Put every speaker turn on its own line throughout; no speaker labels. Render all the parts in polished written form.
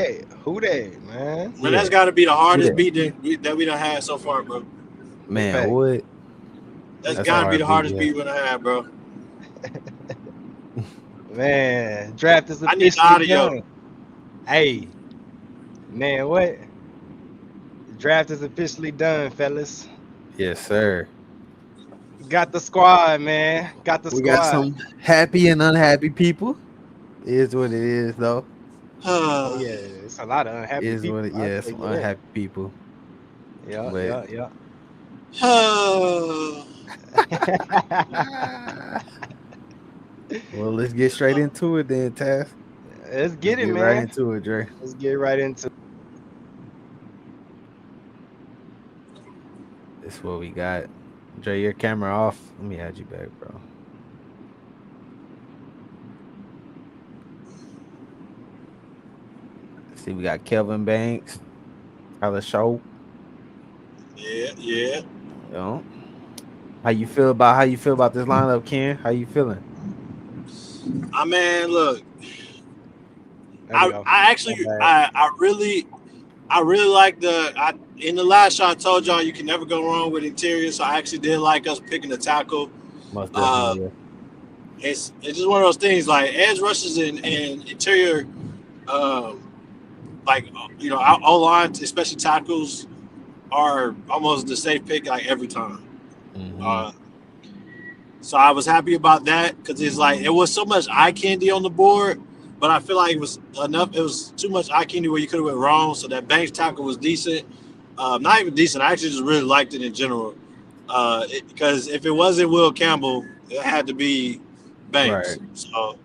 that? Who that, man?
Man,
Yeah,
that's got to be the
who
hardest
that?
beat that we done had so far, bro.
Big
Man,
fact.
what?
That's
That's a
got to be
hard
the
beat.
hardest
Yeah.
beat we done had, bro.
Man, draft is
I need the
officially
audio.
done. Hey, man, what? The draft is officially done, fellas.
Yes, sir.
Got the squad, man. Got the
We got
squad.
some happy and unhappy people. Is what it is, though.
Oh yeah, it's a lot of unhappy
Is what
people.
it.
I'll
Yeah,
tell
some
you that.
unhappy people.
Yeah,
But
yeah, yeah.
ah, well, let's get straight into it then, Taz.
Let's
Let's
get it,
get right
man.
into it, Dre.
Let's get right into.
This what we got. Dre, your camera off. Let me add you back, bro. See, we got Kelvin Banks, Tyler Show.
Yeah, yeah.
You know, how you feel about this lineup, Ken? How you feeling?
I mean, look,
There we
I
go.
I
My
actually
bad.
I really like in the last shot I told y'all you can never go wrong with interior, so I actually did like us picking the tackle.
Most
Uh,
definitely, yeah.
it's just one of those things like edge rushes and interior, um, like our O line, especially tackles, are almost the safe pick like every time.
Hmm.
Uh, so I was happy about that because it's like it was so much eye candy on the board, but I feel like it was enough. It was too much eye candy where you could have went wrong. So that Banks tackle was decent, not even decent. I actually just really liked it in general because if it wasn't Will Campbell, it had to be
Right.
Banks. So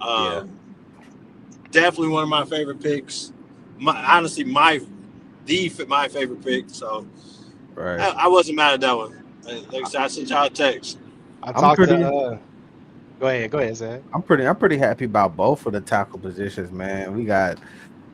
Yeah.
um, definitely one of my favorite picks. Honestly, my favorite pick. So
Right.
I wasn't mad at that one. Like I said, I sent y'all a text.
I
I'm
talked to.
pretty.
Go ahead, Zach.
I'm pretty happy about both of the tackle positions, man. We got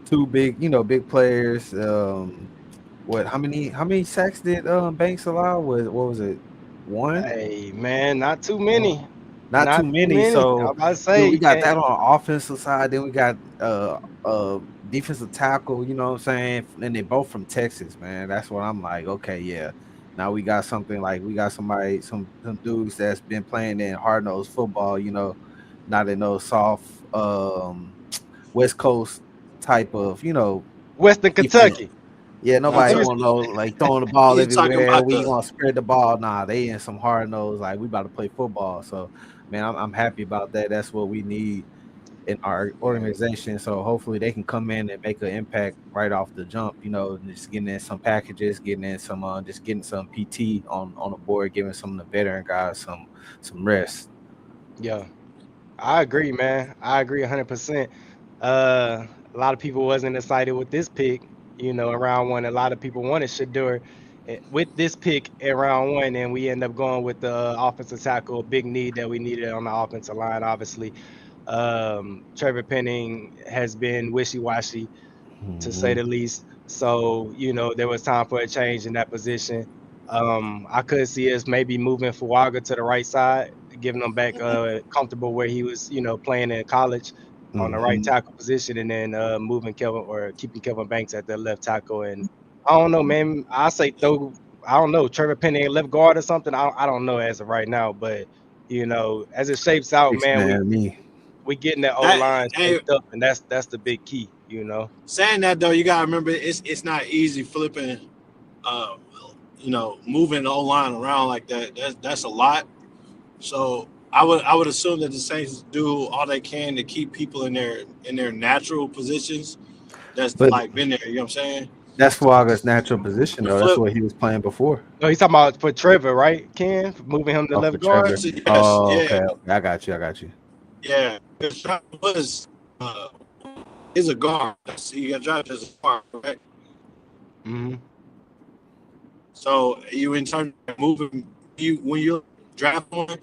two big, big players. How many sacks did Banks allow? What was it? One?
Hey, man, not too
One.
many.
Not too
Not too
many.
many. I'm
So,
about to say
we
you
got
can't.
that on the offensive side. Then we got defensive tackle, you know what I'm saying? And they both from Texas, man. That's what I'm like, okay, yeah. Now we got something like we got some dudes that's been playing in hard nosed football, not in those soft West Coast type of,
Western
defense.
Kentucky.
Yeah,
Now
nobody
let me.
on those like throwing the ball
He's talking
everywhere.
about
We
the
gonna spread the ball. Nah, they in some hard nose. Like we about to play football. So, man, I'm happy about that. That's what we need in our
Yeah,
organization. So hopefully they can come in and make an impact right off the jump. Just getting in some packages, getting in some, just getting some PT on the board, giving some of the veteran guys some rest.
yeah. I agree, man. I agree 100%. A lot of people wasn't excited with this pick. Around one, a lot of people wanted Shador with this pick in round one, and we end up going with the offensive tackle, a big need that we needed on the offensive line. Obviously, Trevor Penning has been wishy-washy to say
Hmm.
the least. So, there was time for a change in that position. I could see us maybe moving Fuaga to the right side, giving him back comfortable where he was, playing in college on the right
Hmm.
tackle position, and then moving Kelvin or keeping Kelvin Banks at the left tackle. And I don't know, man. I say throw. I don't know, Trevor Penning left guard or something. I don't know as of right now, but as it shapes out,
Six
man,
man,
we
me.
we getting that O
that.
line
Hey,
shaped up, and that's the big key.
saying that though, you gotta remember it's not easy flipping, uh, moving the O line around like that. That's a lot. So I would assume that the Saints do all they can to keep people in their natural positions. That's
But
like been there. You know what I'm saying?
that's
So
Fuaga's natural position,
the
though. That's
flip,
what he was playing before.
No, he's talking about for Trevor, right? Ken, moving him to
Oh, for
left guard.
Trevor.
yes, yes,
Oh,
yeah,
okay. Okay. I got you. I got you.
yeah. Because was uh, is a guard. So you got drafted as a guard, right?
Hmm.
So you in turn moving you when you draft one,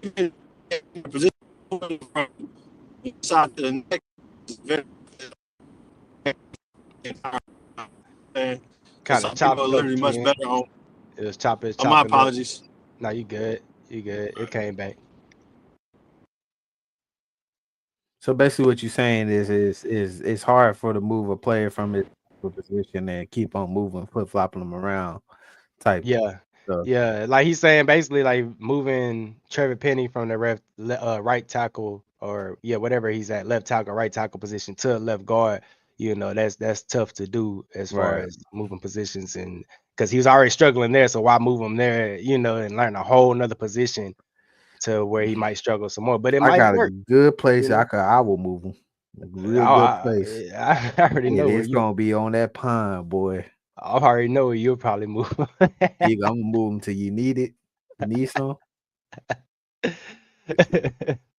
you can position from one side to the next. Is very and
Kind of
some people are
chopped up,
literally much
Ken.
better on.
It was chopping,
Oh, my
chopping up.
apologies.
No, you good. You good. It came back.
So basically, what you're saying is it's hard for to move a player from his position and keep on moving, flip flopping them around, type
Yeah.
stuff.
Yeah. Like he's saying basically like moving Trevor Penny from the right tackle or yeah, whatever he's at, left tackle, right tackle position to left guard, that's tough to do as far
Right.
as moving positions and because he was already struggling there. So why move him there, and learn a whole nother position to where he might struggle some more. But it
I
might
got a
work,
good place.
you know.
I will move him. A
Oh,
real good place.
I already
And
know where
it's
you
gonna be on that pond, boy.
I already know where you'll probably move.
I'm gonna move him till you need it. You need some?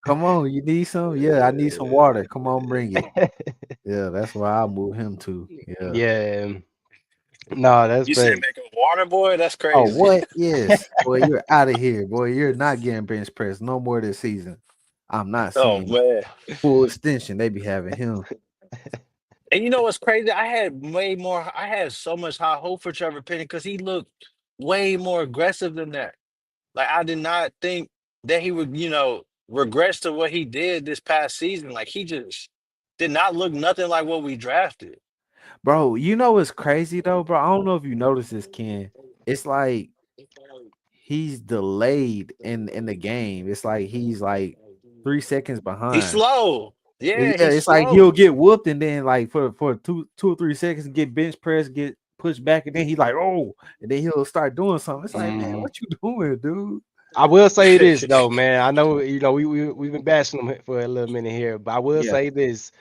Come on, you need some? Yeah, I need some water. Come on, bring it. Yeah, that's where I'll move him to. Yeah.
Yeah. No, that's
You said
fake.
make a water boy? That's
Oh,
crazy.
what? Yes. Boy, you're out of here. Boy, you're not getting bench press no more this season. I'm not
Oh
seeing it.
man.
Full extension. They be having him.
And you know what's crazy? I had so much high hope for Trevor Penny because he looked way more aggressive than that. Like I did not think that he would, regress to what he did this past season. Like he just did not look nothing like what we drafted.
Bro, you know what's crazy though, bro? I don't know if you noticed this, Ken. It's like he's delayed in the game. It's like he's like 3 seconds
He's
behind.
slow. Yeah,
Yeah,
he's
it's like he'll
slow.
get whooped and then like for 2 or 3 seconds get bench press, get pushed back, and then he's like, oh, and then he'll start doing something. It's like, man,
Mhm.
what you doing, dude?
I will say this though, man. I know we've been bashing him for a little minute here, but I will
Yeah.
say this: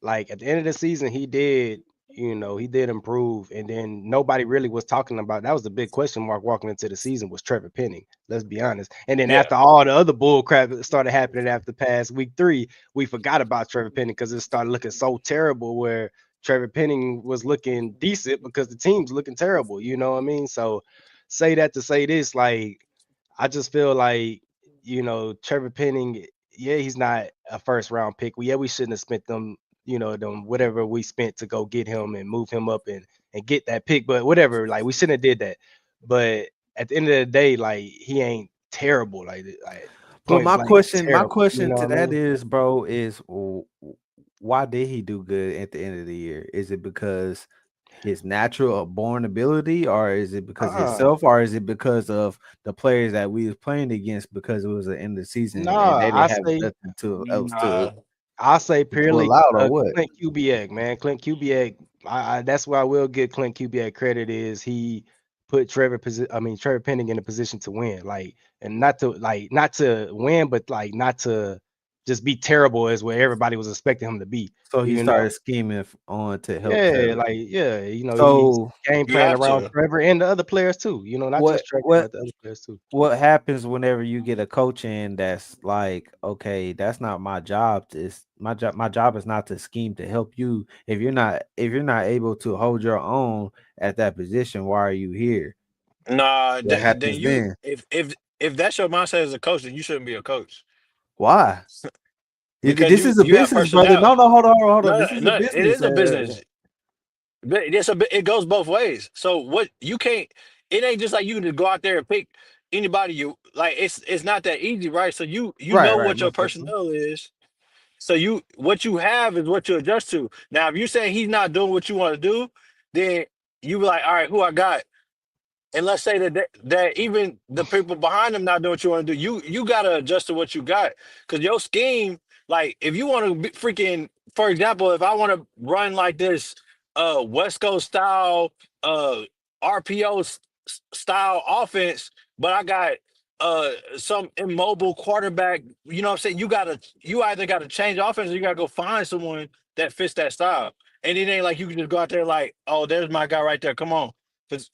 like at the end of the season, he did improve, and then nobody really was talking about that was the big question mark walking into the season was Trevor Penning. Let's be honest. And then
Yeah.
after all the other bull crap that started happening after past week 3, we forgot about Trevor Penning because it started looking so terrible where Trevor Penning was looking decent because the team's looking terrible. You know what I mean? So say that to say this, like I just feel like, Trevor Penning, yeah, he's not a first round pick. We shouldn't have spent them whatever we spent to go get him and move him up and get that pick. But whatever, like we shouldn't have did that. But at the end of the day, like he ain't terrible, like
But
point blank
my
terrible. You
question
know
to
what I
that
mean?
is, bro, is why did he do good at the end of the year? Is it because his natural or born ability, or is it because of
Uh-uh.
himself, or is it because of the players that we was playing against because it was the end of the season
No,
and they
I
didn't have
say
nothing else
Nah.
I say
to pull
purely
out or what?
Clint Kubiak, man. Clint Kubiak. That's where I will give Clint Kubiak credit is he put Trevor Penning in a position to win, like, and not to win, but like not to just be terrible as what everybody was expecting him to be.
So he
You know,
started scheming on to help
yeah,
Trevor.
like yeah, he's
So
game
You
plan
have
around
to.
Trevor and the other players too. Not
what
just Trevor,
what
but the other players too.
what happens whenever you get a coach in that's like, okay, that's not my job. It's my job is not to scheme to help you. If you're not able to hold your own at that position, why are you here?
Nah,
What
then
happens
you
then?
if that's your mindset as a coach, then you shouldn't be a coach
Why?
because
This
you
is a
you have
business, brother.
personnel.
No, hold on.
No,
This is a
no, it
business.
is a business. But it goes both ways. So what you can't it ain't just like you can just go out there and pick anybody you like it's not that easy, right? So you
Right,
know
right,
what your
most definitely.
personnel is. So what you have is what you adjust to. Now if you're saying he's not doing what you want to do, then you be like, all right, who I got? And let's say that even the people behind them not doing what you want to do, you gotta adjust to what you got because your scheme, like if you want to be freaking, for example, if I want to run like this, West Coast style, uh, RPO style offense, but I got some immobile quarterback, you know what I'm saying? You either gotta change offense or you gotta go find someone that fits that style. And it ain't like you can just go out there like, oh, there's my guy right there. Come on, because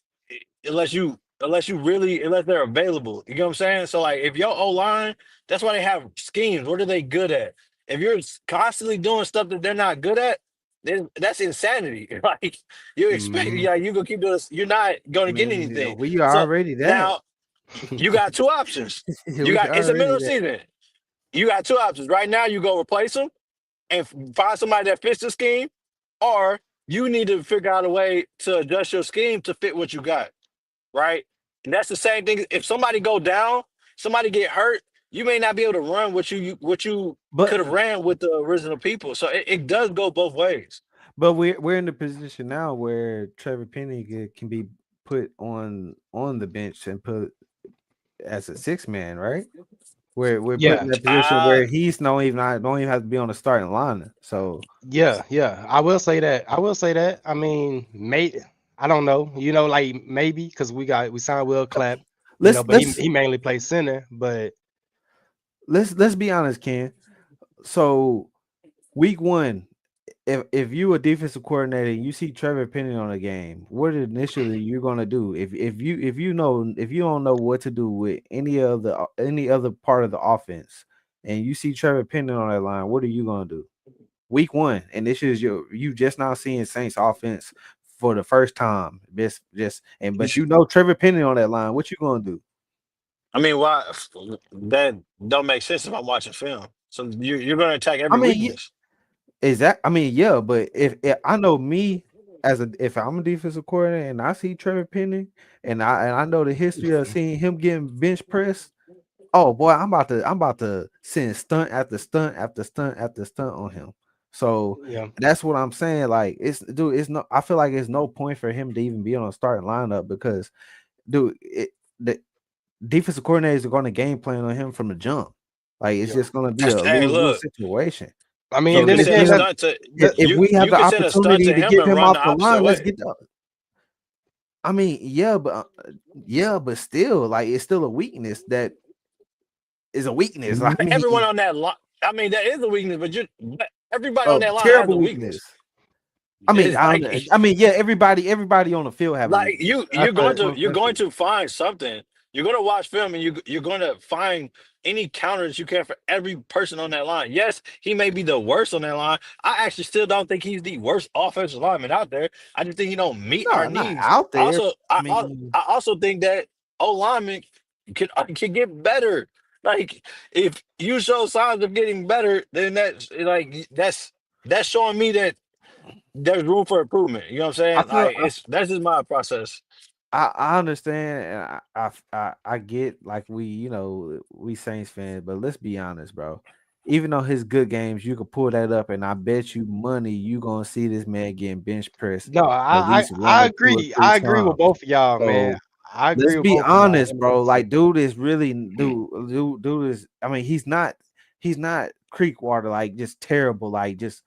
unless they're available. You know what I'm saying? So like if your O line, that's why they have schemes. What are they good at? If you're constantly doing stuff that they're not good at, then that's insanity. Like you expect,
Hmm.
yeah, you gonna keep doing this, you're not
I
gonna get
mean,
anything.
we
So
already that.
now you got two options.
We
It's the middle
already
of the
that.
season. You got two options. Right now, you go replace them and find somebody that fits the scheme, or you need to figure out a way to adjust your scheme to fit what you got, right? And that's the same thing. If somebody go down, somebody get hurt. you may not be able to run what you
But
could have ran with the original people. So it does go both ways.
we're in the position now where Trevor Penny can be put on the bench and put as a 6 man, right? We're put in
Yeah,
that position
Uh
where he's don't even have to be on the starting line. So
yeah. I will say that. I will say that. I mean, I don't know. Like maybe because we signed Will Clapp.
let's
But he
let's
he mainly plays center. But
let's be honest, Ken. So week one, if you a defensive coordinator and you see Trevor Penny on a game, what initially you're gonna do? If you don't know what to do with any other part of the offense, and you see Trevor Penny on that line, what are you gonna do? Week one, and this is you just now seeing Saints offense for the first time. But Trevor Penny on that line, what you gonna do?
I mean, why that don't make sense if I'm watching film. So you're going to attack
I
every
mean,
weakness.
yeah, but if I know me if I'm a defensive coordinator and I see Trevor Penny and I know the history of seeing him getting bench pressed, oh boy, I'm about to send stunt after stunt after stunt after stunt on him. So
yeah,
that's what I'm saying. Like it's no. I feel like it's no point for him to even be on a starting lineup because, the defensive coordinators are going to game plan on him from the jump. Like it's
yeah.
just going to be
That's
a
hey,
lose
look,
situation.
I mean,
you
and
So
then
can
if
send a
again,
we have
stunt to
if we have
you
the
can send a stunt
opportunity
to
to
him
get
and
him
run the
off the
opposite
line, let's
way.
get the. I mean, yeah, but still, like it's still a weakness that is a weakness. I
Everyone
mean,
on that line. I mean, that is a weakness, but everybody
a
on that line has
terrible
a
weakness.
weakness.
I mean,
It's like
yeah, everybody on the field have a
like
weakness. That's what I'm
you're going
saying.
to find something. You're going to watch film and you're going to find any counters you can for every person on that line. Yes, he may be the worst on that line. I actually still don't think he's the worst offensive lineman out there. I just think he don't meet our
No, not
needs.
out there. I
I
mean,
also think that O lineman can get better. Like if you show signs of getting better, then that's showing me that there's room for improvement. You know what I'm
I
saying?
feel
Like that's just my process.
I understand and I get like we Saints fans, but let's be honest, bro. Even though his good games, you could pull that up, and I bet you money you gonna see this man getting bench pressed
no,
at
I, I
least one
I
or two or
agree.
three
I agree with
times.
both of y'all, man.
So
I
let's
agree with
be
both of y'all,
honest, bro.
100%.
Like, dude is really dude is. I mean, he's not creek water, like just terrible, like just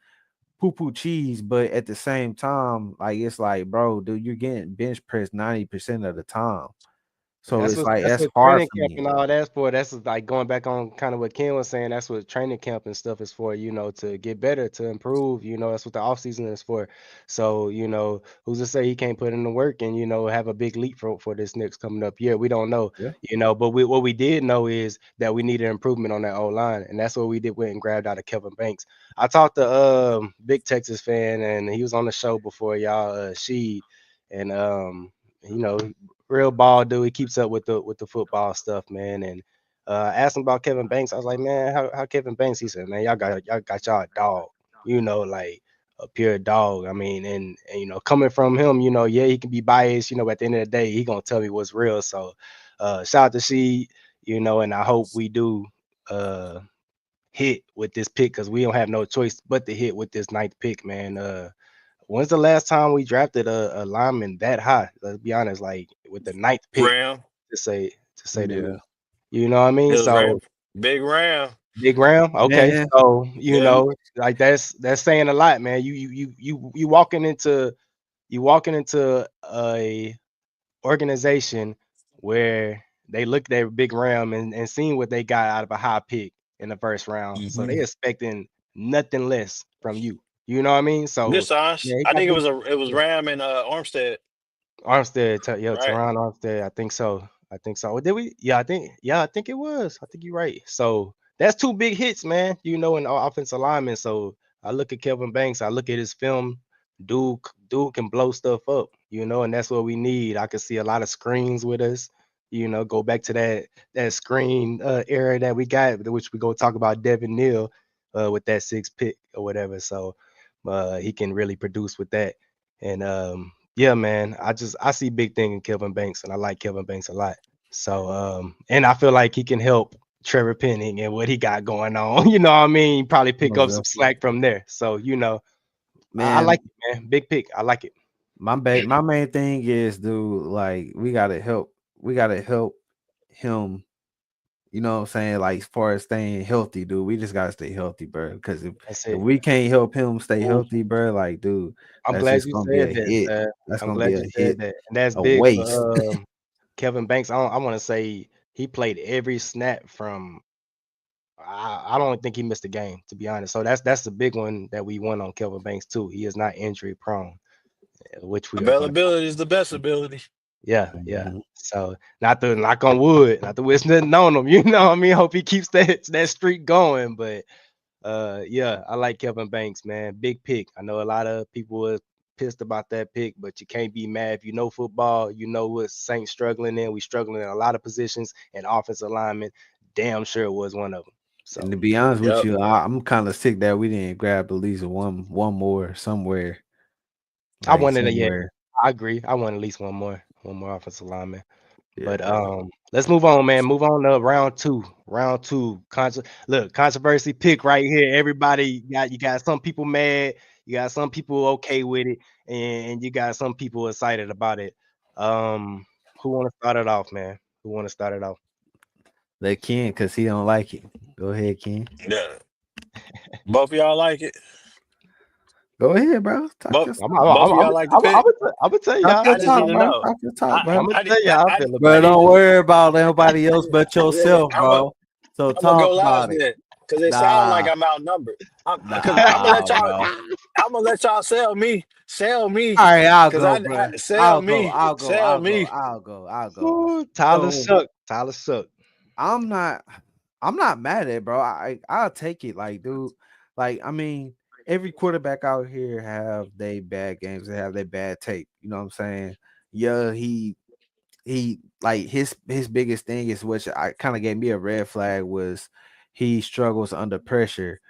poo poo cheese. But at the same time, like it's like, bro, dude, you're getting bench pressed 90% of the time. So
That's
it's
what
like
that's
that's
what
hard
training
for
camp
me.
and all that's for. That's like going back on kind of what Ken was saying. That's what training camp and stuff is for, to get better, to improve, that's what the off season is for. So, who's to say he can't put in the work and, have a big leap for this next coming up year? We don't know,
Yeah.
but what we did know is that we needed improvement on that O line, and that's what we did went and grabbed out of Kevin Banks. I talked to big Texas fan, and he was on the show before y'all, Sheed, and you know real ball dude. He keeps up with the football stuff, man. And I asked him about Kevin Banks. I was like, man, how Kevin Banks? He said, man, y'all got y'all a dog, like a pure dog. I mean, and coming from him, yeah, he can be biased. At the end of the day, he gonna tell me what's real. So, shout out to Sheed, and I hope we do hit with this pick because we don't have no choice but to hit with this ninth pick, man. When's the last time we drafted a lineman that high? Let's be honest, like with the ninth pick
Ram.
to say the
Yeah.
least. You know what I
It
mean?
was Ram.
So
Big Ram.
big round, okay.
Man,
So
Yeah.
like that's saying a lot, man. You walking into a organization where they looked at Big Ram and seen what they got out of a high pick in the first round. So they
Hmm.
expecting nothing less from you. You know what I mean?
Good
So
signs.
yeah, he
I
got
think
big.
it was Ram and Armstead,
Armstead,
right?
Teron Armstead. I think so. I think so. Did we? Yeah, I think it was. I think you're right. So that's two big hits, man. In the offensive lineman. So I look at Kevin Banks. I look at his film. Dude can blow stuff up. And that's what we need. I can see a lot of screens with us. Go back to that screen era that we got, which we go talk about Devin Neal, with that six pick or whatever. So he can really produce with that. And yeah, man, I see big thing in Kevin Banks, and I like Kevin Banks a lot. So and I feel like he can help Trevor Penning and what he got going on. You know what I mean? Probably pick
Most
up some
definitely.
slack from there. So, I
Man,
like it, man. Big pick. I like it.
my main thing is, dude, like we gotta help him. You know what I'm saying? Like as far as staying healthy, dude, we just gotta stay healthy, bro. Because
That's
if
it.
we can't help him stay
Ooh.
healthy, bro, like, dude,
I'm
that's
glad
just
you
gonna be
said
a
that,
hit.
Sad.
That's
I'm
gonna be
glad you
a
said
hit,
that. And that's
a
big
waste.
for Kevin Banks. I want to say he played every snap from I don't think he missed a game, to be honest. So that's the big one that we won on Kelvin Banks too. He is not injury prone, which we are going to.
Availability is the best ability.
Yeah, yeah.
Mhm.
So not to knock on wood, not to wish nothing on him. You know what I mean? Hope he keeps that streak going. But yeah, I like Kevin Banks, man. Big pick. I know a lot of people were pissed about that pick, but you can't be mad if you know football. You know what Saints struggling in. We struggling in a lot of positions and offensive alignment. Damn sure it was one of them.
And
So
to be honest with
Yep.
you, I'm kind of sick that we didn't grab at least one more somewhere,
I
like
wanted a yeah.
somewhere.
I agree. I want at least one more offensive lineman.
Yeah,
But let's move on, man. Move on to round two. Round two. Look, controversy pick right here. Everybody got some people mad, you got some people okay with it, and you got some people excited about it. Um, who want to start it off, man? Who want to start it off?
let Ken, cause he don't like it. Go ahead, Ken.
Yeah. Both of y'all like it.
Go ahead, bro. Talk
Both
your
I'm
stuff.
I'm
both
I'm
of
I'm
y'all like the
I'm
pick.
I'm gonna tell you
Talk
how I
your
I
feel
just need
talk,
to
about
bro.
it.
know.
Talk your talk, bro.
I'm gonna
I
tell you how I feel
Bro,
about it.
don't worry about anybody else but yourself,
I'm a
bro. So
I'm gonna go
talk
last
about it.
then, because it sounds like
Nah,
I'm outnumbered. Because I'm gonna let
nah,
y'all.
bro.
I'm gonna let y'all sell me,
All right, I'll
because
go, bro.
sell
I'll go.
me,
I'll go.
sell
I'll go.
me.
I'll go. I'll go.
Ooh, Tyler
So
Shook. Tyler Shook.
I'm not. I'm not mad at it, bro. I'll take it. Like, dude. Like, I mean, every quarterback out here have they bad games. They have their bad tape. You know what I'm saying? Yeah, he like his biggest thing is, which I kind of gave me a red flag, was he struggles under pressure.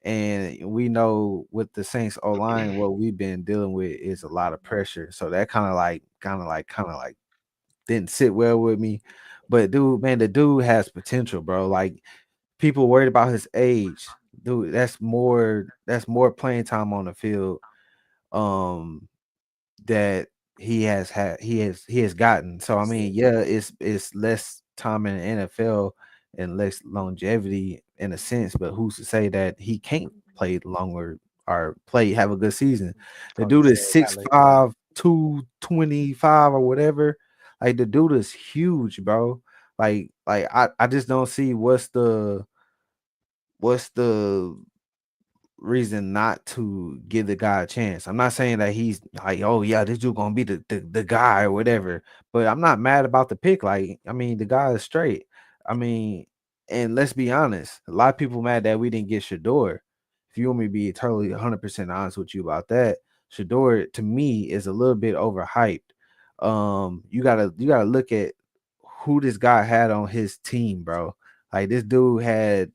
And we know with the Saints O line, what we've been dealing with is a lot of pressure. So that kind of like didn't sit well with me. But dude, man, the dude has potential, bro. Like, people worried about his age. Dude, that's more playing time on the field. Um, that he has gotten. So I mean, yeah, it's less time in the NFL and less longevity in a sense, but who's to say that he can't play longer or have a good season? The
I'm
dude
just
is
saying,
six
Tyler.
five, 225 or whatever. Like, the dude is huge, bro. Like I just don't see what's the reason not to give the guy a chance. I'm not saying that he's like, oh yeah, this dude gonna be the guy or whatever. But I'm not mad about the pick. Like, I mean, the guy is straight. I mean, and let's be honest, a lot of people mad that we didn't get Shador. If you want me to be totally 100% honest with you about that, Shador to me is a little bit overhyped. You gotta look at who this guy had on his team, bro. Like, this dude had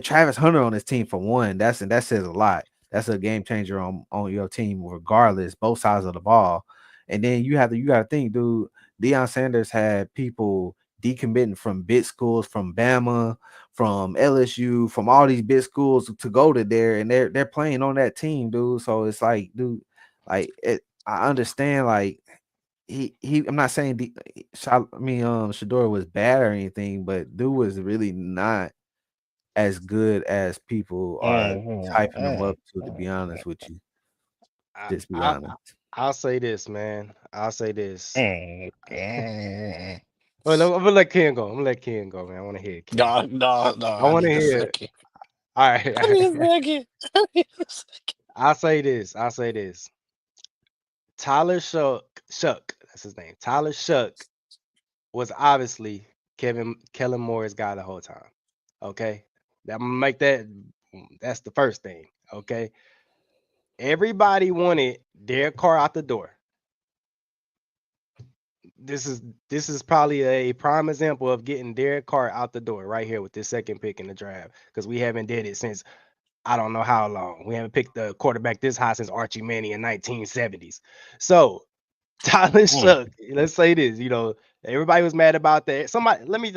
Travis Hunter on his team for one. That says a lot. That's a game changer on your team, regardless, both sides of the ball. And then you gotta think, dude. Deion Sanders had people decommitting from big schools, from Bama, from LSU, from all these big schools to go to there, and they're playing on that team, dude. So it's like, dude, like I understand, like he. I'm not saying Shador was bad or anything, but dude was really not as good as people are hyping them up to be honest with you.
I,
Just be
I
honest.
I'll say this, man. I'll say this. Well, I'm gonna let Ken go. I'm gonna let Ken go, man. I want to hear it, Ken.
No.
I
I
want to
need a
hear it.
second.
All right, all
I need a
right.
second. I need a second.
I'll say this. I'll say this. Tyler Shuck, that's his name. Tyler Shuck was obviously Kellen Moore's guy the whole time. Okay, I'm gonna make that. That's the first thing. Okay, everybody wanted Derek Carr out the door. This is this is probably a prime example of getting Derek Carr out the door right here with this second pick in the draft, because we haven't did it since I don't know how long. We haven't picked the quarterback this high since Archie Manning in 1970s. So Tyler Shook. Let's say this. Everybody was mad about that. Somebody, let me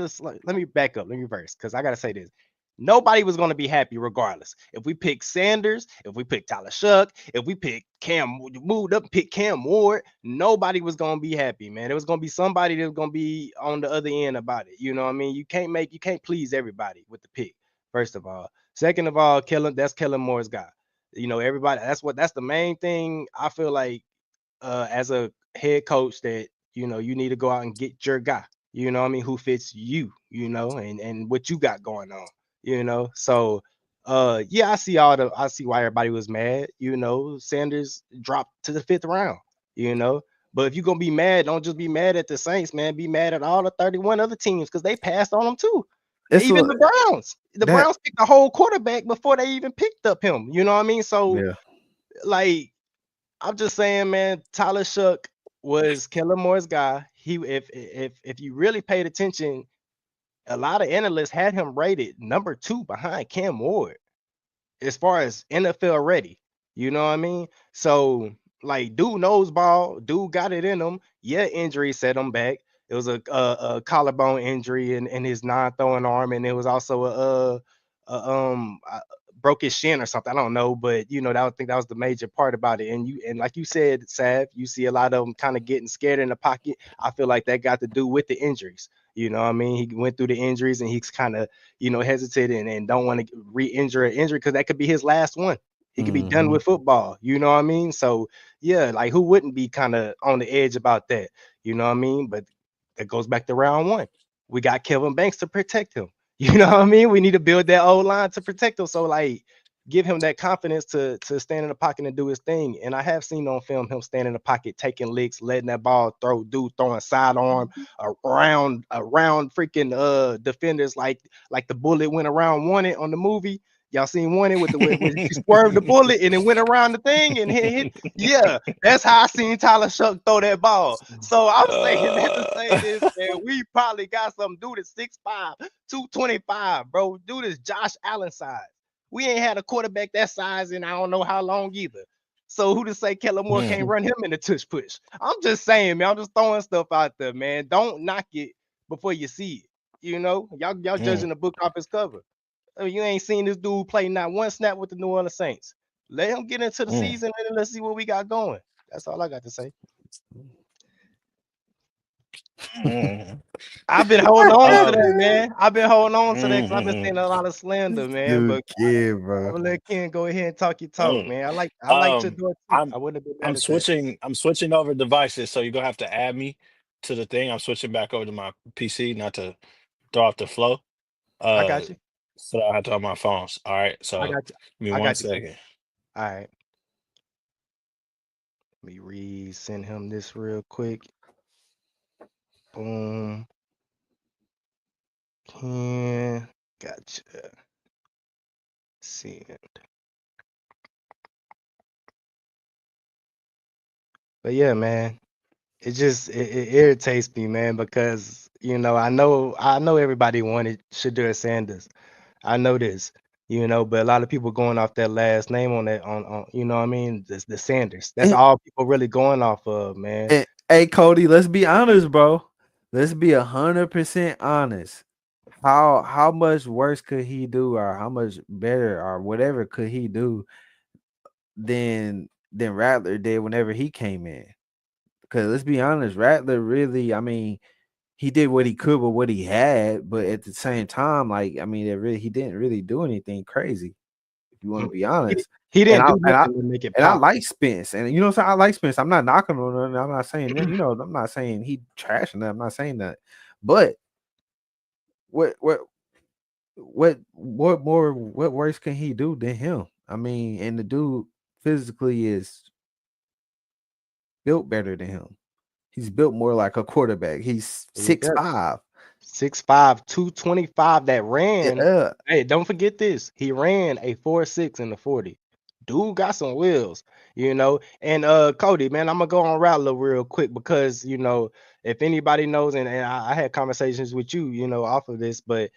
back up. Let me reverse because I gotta say this. Nobody was gonna be happy regardless. If we pick Sanders, if we pick Tyler Shuck, if we pick Cam, moved up and pick Cam Ward, nobody was gonna be happy, man. It was gonna be somebody that was gonna be on the other end about it. You know what I mean? You can't please everybody with the pick. First of all, second of all, that's Kellen Moore's guy. Everybody. That's the main thing. I feel like as a head coach that you need to go out and get your guy, what I mean, who fits you, and what you got going on, so yeah, I see why everybody was mad. Sanders dropped to the 5th round, you know but if you're gonna be mad, don't just be mad at the Saints, man. Be mad at all the 31 other teams because they passed on them too. Even the Browns. The Browns picked a whole quarterback before they even picked up him. You know what I mean? So
Yeah.
like I'm just saying, man, Tyler Shook was Kellen Moore's guy. If you really paid attention, a lot of analysts had him rated number 2 behind Cam Ward as far as NFL ready. You know what I mean? So like, dude knows ball, dude got it in him. Yeah, injury set him back. It was a collarbone injury in his non-throwing arm, and it was also broke his shin or something. I don't know, but I think that was the major part about it. And like you said, Sav, you see a lot of them kind of getting scared in the pocket. I feel like that got to do with the injuries. You know what I mean? He went through the injuries and he's kind of, hesitate and don't want to re-injure an injury because that could be his last one. He could be done with football. You know what I mean? So yeah, like who wouldn't be kind of on the edge about that? You know what I mean? But that goes back to round 1. We got Kevin Banks to protect him. You know what I mean? We need to build that old line to protect him. So like, give him that confidence to stand in the pocket and do his thing. And I have seen on film him stand in the pocket, taking licks, letting that ball throwing sidearm around freaking defenders like the bullet went around Wanted on the movie. Y'all seen Wanted with when he swerved the bullet and it went around the thing and hit. Yeah, that's how I seen Tyler Shook throw that ball. So I'm saying that to say this, man, we probably got some dude at 6'5", 225, bro. Dude is Josh Allen size. We ain't had a quarterback that size in I don't know how long either. So who to say Kellen Moore can't run him in the tush push? I'm just saying, man. I'm just throwing stuff out there, man. Don't knock it before you see it. Y'all judging the book off its cover. I mean, you ain't seen this dude play not one snap with the New Orleans Saints. Let him get into the season and let's see what we got going. That's all I got to say. I've been holding on to that, man. I've been holding on to that because I've been seeing a lot of slander, man. But
bro.
I'm gonna let Ken go ahead and talk your talk, man. I like Chador too. I wouldn't have been mad at that.
I'm switching over devices, so you're gonna have to add me to the thing. I'm switching back over to my PC, not to throw off the flow.
I got you.
So I have to on my phones. All right. So
I got you.
give me
I
one
got you.
second.
All right. Let me resend him this real quick. Boom. Ken. Gotcha. Send. But yeah, man. It irritates me, man, because I know everybody wanted Shedeur Sanders. I know this, but a lot of people going off that last name on that on you know what I mean, the Sanders. That's all people really going off of, man.
Hey Cody, let's be honest, bro. Let's be 100% honest. How much worse could he do, or how much better, or whatever could he do than Rattler did whenever he came in? Because let's be honest, Rattler really, I mean, he did what he could with what he had, but at the same time, like, I mean, he didn't really do anything crazy. If you want to be honest,
he didn't do nothing to make it pop.
And I like Spence, and what I'm saying, I like Spence. I'm not knocking on him. I'm not saying that, I'm not saying he trashing that. I'm not saying that, but what worse can he do than him? I mean, and the dude physically is built better than him. He's built more like a quarterback. He's 6'5".
6'5", 225 that ran. Yeah. Hey, don't forget this. He ran a 4.6 in the 40. Dude got some wheels, And Cody, man, I'm gonna go on Rattler real quick because if anybody knows, and I had conversations with you, off of this, but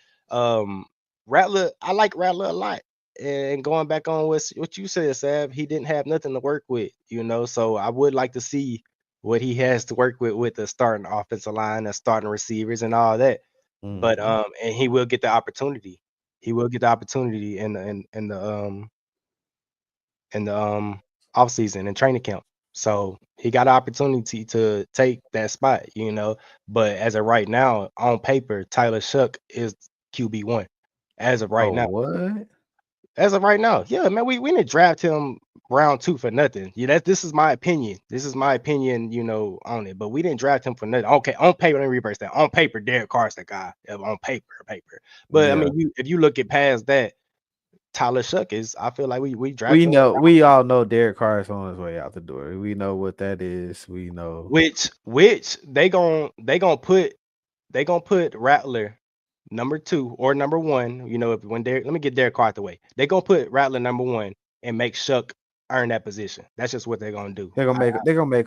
Rattler, I like Rattler a lot. And going back on what you said, Sav, he didn't have nothing to work with, so I would like to see what he has to work with the starting offensive line, the starting receivers, and all that. But and he will get the opportunity. He will get the opportunity in the off season and training camp. So he got an opportunity to take that spot, you know. But as of right now, on paper, Tyler Shuck is QB1. As of right
Oh,
now.
what?
As of right now, yeah, man, we didn't draft him round 2 for nothing. Yeah, this is my opinion. This is my opinion, you know, on it. But we didn't draft him for nothing. Okay, on paper, let me reverse that. On paper, Derek Carr's the guy. On paper. But I
Yeah.
mean, if you look at past that, Tyler Shuck is. I feel like we
We
drafted him,
know, we all know Derek Carr is on his way out the door. We know what that is. We know.
which they gon' put Rattler number 2 or number 1. You know, when Derek, let me get Derek Carr out the way. They gonna put Rattler number 1 and make Shuck earn that position. That's just what they're gonna do.
They're gonna make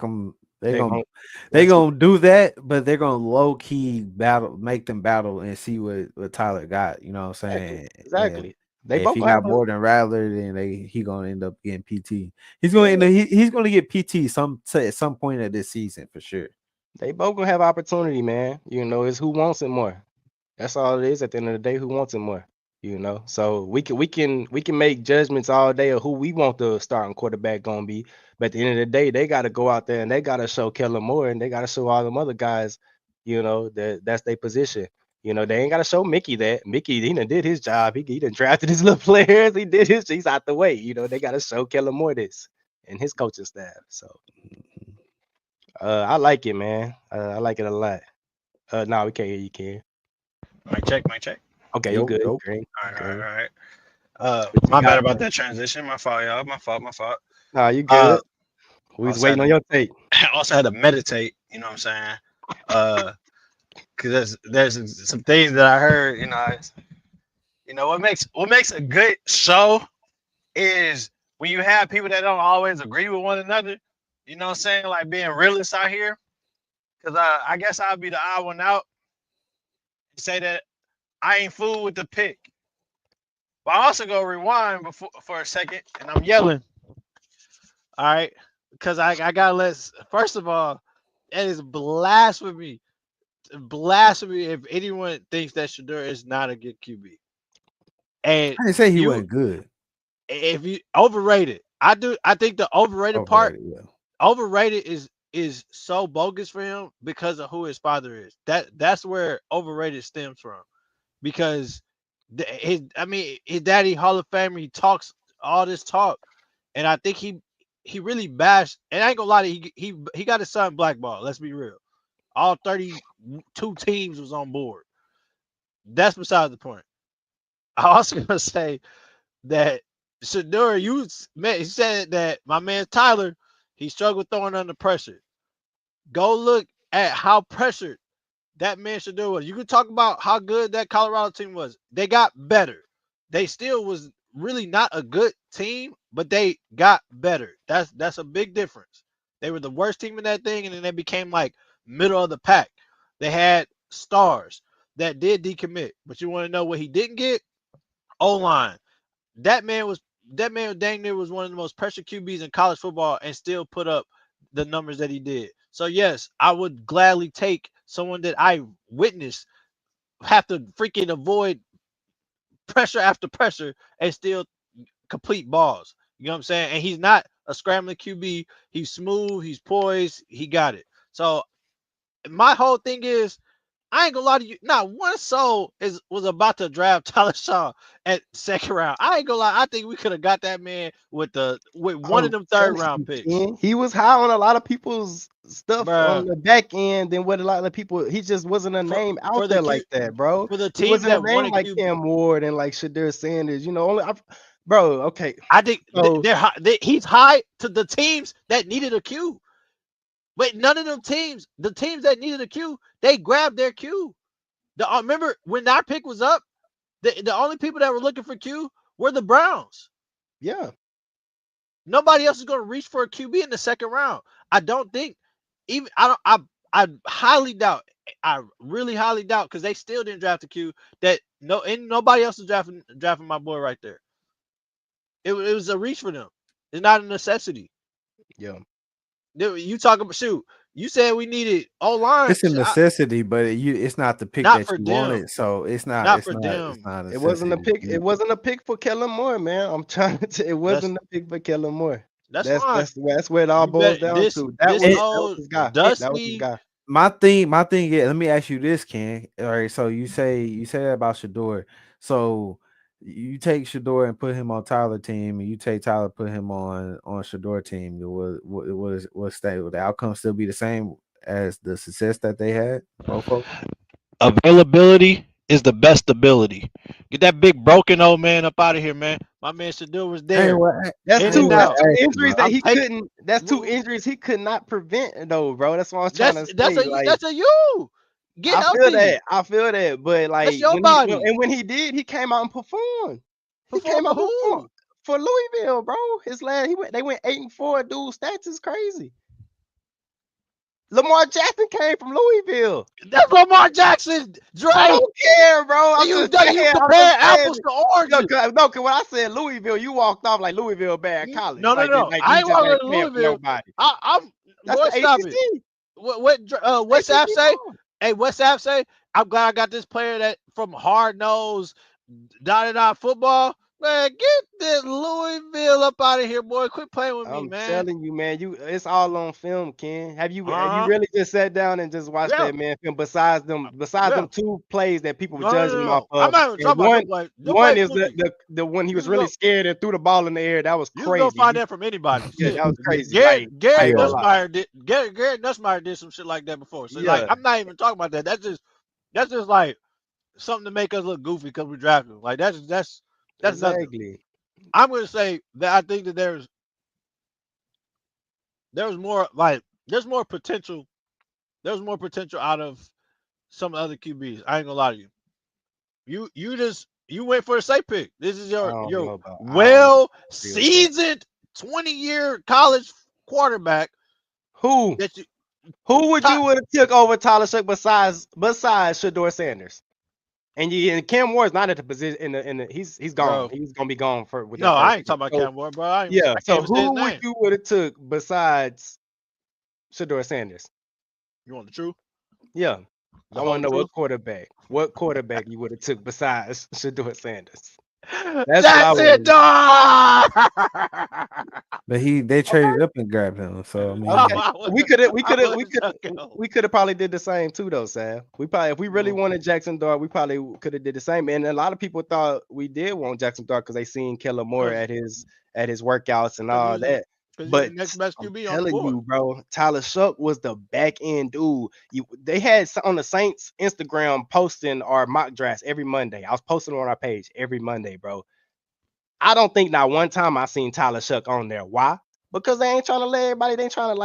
them. They're
They
gonna
gon'
they
that's what
gonna do that, but they're gonna low key battle, make them battle, and see what Tyler got. You know what I'm saying? And
exactly. They
if
both
he
gonna have
got more than Rattler, then he gonna end up getting PT. He's gonna end up, he's gonna get PT at some point of this season for sure.
they both gonna have opportunity, man. You know, it's who wants it more. That's all it is at the end of the day. Who wants it more? You know, so we can make judgments all day of who we want the starting quarterback gonna be. But at the end of the day, they got to go out there and they got to show Kellen Moore and they got to show all them other guys, you know, that's their position. You know, they ain't got to show Mickey that. Mickey, he done did his job. He done drafted his little players. He did his. He's out the way. You know, they got to show Kellen Moore this and his coaching staff. So I like it, man. I like it a lot. No, we can't hear you, Ken.
Mic check.
Okay, you good?
Nope.
Great.
All right.
What you
My bad
got,
about
man?
that transition. My fault, y'all. My fault.
Nah, you
Uh,
good. We was
also had
waiting on
to,
your tape.
also had to meditate. You know what I'm saying? Because there's some things that I heard. What makes a good show is when you have people that don't always agree with one another. You know what I'm saying? Like being realists out here. Because I guess I'll be the odd one out and say that I ain't fooled with the pick. But I also go rewind for a second, and I'm yelling. All right, because I gotta first of all, it is blasphemy if anyone thinks that Shedeur is not a good QB. And
I didn't say he wasn't good.
If you overrated, I think the overrated part, overrated is so bogus for him because of who his father is. That's where overrated stems from. Because his daddy Hall of Famer, he talks all this talk, and I think he really bashed. And I ain't gonna lie to you, he got his son blackballed. Let's be real. All 32 teams was on board. That's beside the point. I also gonna say that Shedeur, he said that my man Tyler, he struggled throwing under pressure. Go look at how pressured that man Shedeur was. You can talk about how good that Colorado team was. They got better. They still was really not a good team, but they got better. That's a big difference. They were the worst team in that thing, and then they became like middle of the pack. They had stars that did decommit, but you want to know what he didn't get? O-line. That man dang near was one of the most pressured QBs in college football and still put up the numbers that he did. So yes, I would gladly take someone that I witnessed have to freaking avoid pressure after pressure and still complete balls. You know what I'm saying? And he's not a scrambling QB. He's smooth. He's poised. He got it. So my whole thing is, I ain't gonna lie to you. Not one soul was about to draft Tyler Shaw at second round. I ain't gonna lie. I think we could have got that man with one of them third round picks.
He was high on a lot of people's stuff on
Bruh.
the back end than what a lot of people. He just wasn't a name out there like that, bro.
For the
He
teams
wasn't a
that
name
wanted
like
QB,
Cam Ward and like Shedeur Sanders. You know, bro. Okay,
I think
so
he's high to the teams that needed a Q. But none of them teams, the teams that needed a Q, they grabbed their Q. Remember when our pick was up, the only people that were looking for Q were the Browns.
yeah,
Nobody else is going to reach for a QB in the second round. I don't think even I highly doubt. I really highly doubt because they still didn't draft a Q that nobody else is drafting my boy right there. It was a reach for them. It's not a necessity.
yeah.
You talk about shoot.
You said we needed O-line.
It's a necessity, but it's not the pick
Not
that
for
you
them.
wanted. So it's not.
Not
It's
for
not.
them.
It's not.
It wasn't a
necessity.
pick. It wasn't a pick for Kellen Moore, man. I'm trying to. It wasn't a pick for Kellen Moore.
That's fine.
That's where it all
You
boils
bet
down
this-
to.
this
That
old
was his guy. That was his
Dusty-
guy.
My thing is, let me ask you this, Ken. All right, so you say that about Shedeur. So you take Shedeur and put him on Tyler team, and you take Tyler, put him on Shedeur team. What's that? Would the outcome still be the same as the success that they had? Both of them?
Availability is the best ability. Get that big broken old man up out of here, man. My man Shedeur was there.
That's
In
two
and out.
injuries that
I'm
he
taking-
couldn't. That's two injuries he could not prevent, though, bro. That's what I was trying to say.
That's a you. Get
I
healthy.
I feel that, but like
That's your
when
body.
when he did, he came out and performed. He
Perform
came out
for who?
for Louisville, bro. They went 8-4. Dude, stats is crazy. Lamar Jackson came from Louisville.
That's Lamar Jackson. Dre.
I don't care, bro. I'm
You
just saying,
compare
I'm just
apples
saying.
to oranges.
No, cause when I said Louisville, you walked off like Louisville bad college.
No.
Like,
I ain't
just
walking
ain't
to
playing for
Louisville.
nobody.
That's
Boy,
the stop
ACC.
it. What's Sapp
ACC
say?
ball.
Hey, what's Sapp say? I'm glad I got this player that from hard nose, dot football. Man, get this Louisville up out of here, boy. Quit playing with me,
I'm
man.
telling you, man. It's all on film, Ken. Have you
Uh-huh.
really just sat down and just watched
Yeah.
that man film? Besides them two plays that people were judging him off
I'm
of.
not even talking about
One
nobody
is
fluky.
the one he was
You
really
go-
scared and threw the ball in the air. That was
You
crazy.
can go find that from anybody.
Yeah,
Shit.
that was crazy.
Garrett
I ain't gonna lie.
Nussmeier did. Garrett Nussmeier did some shit like that before. So
Yeah.
like, I'm not even talking about that. That's just like something to make us look goofy because we drafted him. Like that's nothing.
Exactly.
I'm gonna say that I think that there's more like there's more potential. There's more potential out of some other QBs. I ain't gonna lie to you. You went for a safe pick. This is your well seasoned 20-year college quarterback.
Who would you would have took over Tyler Shough besides Shedeur Sanders? And Cam Ward's not at the position in the he's gone.
Bro.
He's gonna be gone for with
No,
that
I ain't talking about Cam Ward, bro. I can't
so
even say his
who would
name.
you would have took besides Shedeur Sanders?
You want the truth?
Yeah.
The
I want to know
whole
what quarterback you would have took besides Shedeur Sanders.
That's it, dog.
But they traded up and grabbed him. So I mean,
Okay. We could have probably did the same too, though, Sam. If we really wanted Jackson Dart, we probably could have did the same. And a lot of people thought we did want Jackson Dart because they seen Kellen Moore at his workouts and all that. But
next best QB
I'm
on the
telling
board.
you, bro, Tyler Shough was the back end dude. They had on the Saints Instagram posting our mock drafts every Monday. I was posting on our page every Monday, bro. I don't think not one time I seen Tyler Shough on there. Why? Because they ain't trying to let everybody. They ain't trying to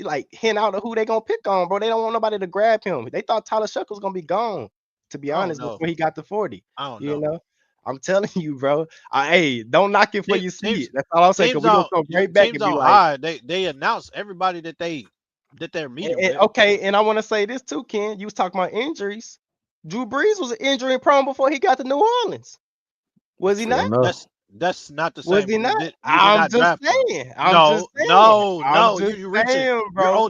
like hint out who they gonna pick on, bro. They don't want nobody to grab him. They thought Tyler Shough was gonna be gone. To be honest, before he got to 40.
I don't
know.
You know.
I'm telling you, bro. Hey, don't knock it for you see it. That's all I'm saying. Because we gonna come right back and be like,
they announced everybody that they're meeting with.
Okay, and I want to say this too, Ken. You was talking about injuries. Drew Brees was injury prone before he got to New Orleans. Was he not?
That's not the same.
Was he not? I'm just saying. No.
You're reaching,
bro.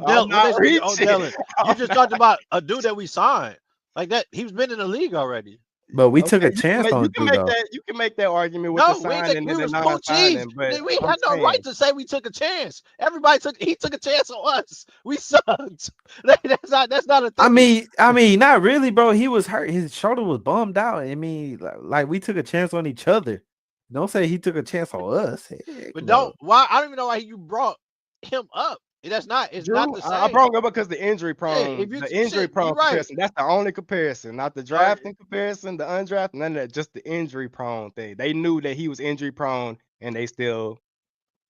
You just talked about a dude that we signed like that. He's been in the league already.
But we took a chance on
you can make that argument with the signing and the non-signing. But
we had no right to say we took a chance. He took a chance on us. We sucked. That's not a thing.
I mean, not really, bro. He was hurt. His shoulder was bummed out. I mean, like we took a chance on each other. Don't say he took a chance on us.
But why? I don't even know why you brought him up. It's not the same.
I brought him up because the injury prone, comparison. That's the only comparison, not the drafting comparison, the undrafted, none of that. Just the injury prone thing. They knew that he was injury prone, and they still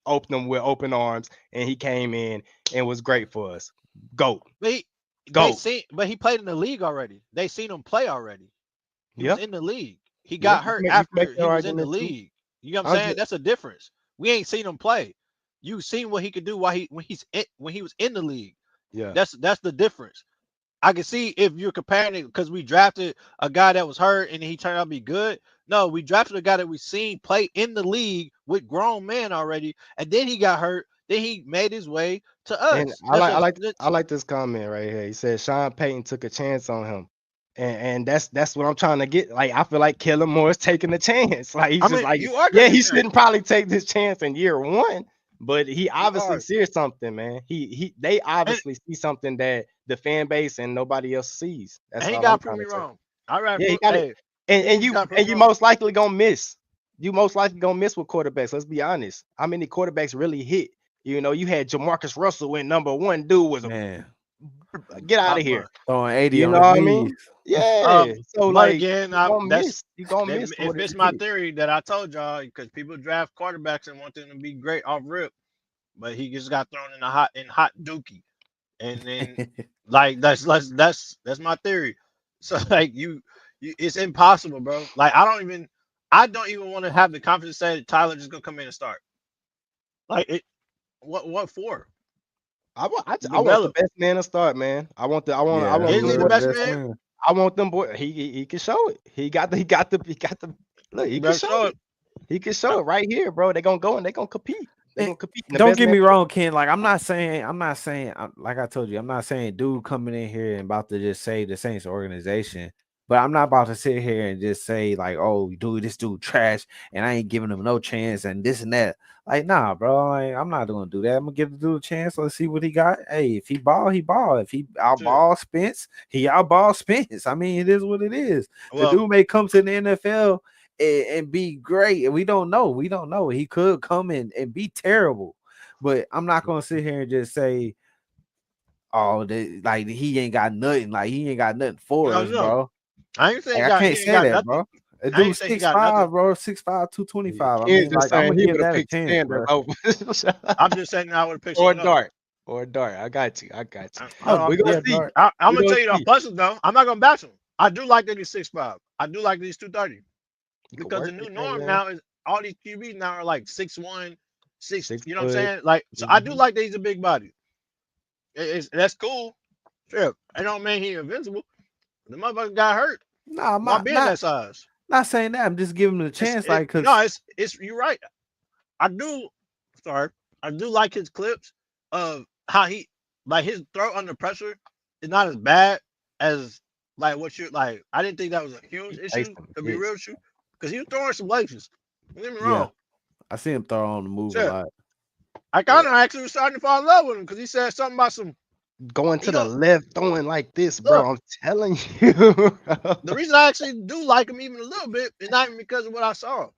opened him with open arms, and he came in and was great for us. GOAT.
But he played in the league already. They seen him play already. He was in the league. He got hurt after he was in the league. You know what I'm saying? That's a difference. We ain't seen him play. You seen what he could do when he was in the league.
Yeah,
that's the difference. I can see if you're comparing it because we drafted a guy that was hurt and he turned out to be good. No, we drafted a guy that we seen play in the league with grown men already, and then he got hurt. Then he made his way To
And
us.
I like this comment right here. He said Sean Payton took a chance on him. And that's what I'm trying to get. Like, I feel like Kellen Moore is taking a chance. Like, he's
I
just
mean,
like,
you are
yeah,
taking
he
a chance.
shouldn't probably take this chance in year one, but he obviously
are.
sees something, man. They obviously see something that the fan base and nobody else sees. That's
And he
all I'm
got to prove
trying
me
to say.
wrong. All right,
Yeah, he got it.
hey,
And
he gotta prove me
you
wrong.
most likely gonna miss. You most likely gonna miss with quarterbacks. Let's be honest. How many quarterbacks really hit? You know, you had Jamarcus Russell when number one dude was
Man,
get out
Top
of here.
one.
throwing 80
You
on
know
his
what I
knees.
mean? Yeah. So
But
like
again,
you gonna miss. You gonna miss
it
what it
fits my
hit.
theory that I told y'all because people draft quarterbacks and want them to be great off rip, but he just got thrown in hot dookie, and then like that's my theory. So like it's impossible, bro. Like I don't even want to have the confidence to say that Tyler just gonna come in and start. Like it, what for?
I want the
Develop.
best man to start, man. I want
Yeah,
Is
them
he the
boys.
best man?
I want them boys. He can show it. He got the look, he can
Better
show it. He can show it right here, bro. They're gonna go and they're gonna compete. They're gonna compete. And the
Don't
best
get
man
me wrong, Ken. Like I'm not saying, like I told you, I'm not saying dude coming in here and about to just save the Saints organization. But I'm not about to sit here and just say like, oh, dude, this dude trash, and I ain't giving him no chance, and this and that. Like, nah, bro. Like, I'm not gonna do that. I'm gonna give the dude a chance. Let's see what he got. Hey, if he ball, he ball. If he outball Spence, he outball Spence. I mean, it is what it is.
Well,
the dude may come to the NFL and be great, and we don't know. We don't know. He could come in and be terrible. But I'm not gonna sit here and just say, "Oh, like he ain't got nothing. Like he ain't got nothing for us, bro."
I ain't saying
Like, I can't say that,
nothing.
bro. A
I
dude
ain't saying he got nothing.
6'5", bro, 6'5", 225. I
Kids
mean,
just
like I'm
saying
gonna
he
give
would have
that a
picked
chance,
Sanders
bro.
over.
I'm just saying I would have picked
or
something else.
Dart. I got you.
Oh,
We're gonna see.
I'm
We
gonna tell
gonna
you the
see.
pluses though. I'm not gonna bash him. I do like that he's 6'5". I do like that he's 230.
You can
Because
work
the new
with that,
norm
man.
now is all these QBs now are like 6'1", 6.
6
You know what I'm
foot.
saying? Like, so I do like that he's a big body. That's cool. Sure, it don't mean he's invincible. The motherfucker got hurt.
Nah,
Why being that size?
not saying that. I'm just giving him a chance, like, cause
no, it's you're right. I do like his clips of how he like his throw under pressure is not as bad as like what you like. I didn't think that was a huge issue to be real with you because he was throwing some laces. Don't get me wrong.
I see him throw on the move a lot.
I kind of actually was starting to fall in love with him because he said something about some
going to the left, throwing like this, bro.
Look,
I'm telling you.
The reason I actually do like him even a little bit is not even because of what I saw.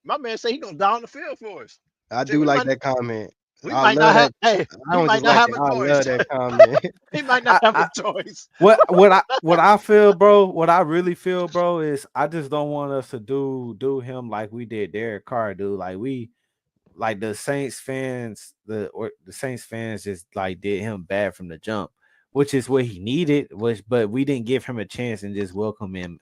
My man said he gonna down the field for us.
I do like that comment.
We might not have. Hey, he might not have a choice.
I love that comment.
He might not have a choice.
What I feel, bro, what I really feel, bro, is I just don't want us to do him like we did Derek Carr, dude. Like the Saints fans, the Saints fans just like did him bad from the jump, which is what he needed. But we didn't give him a chance and just welcome him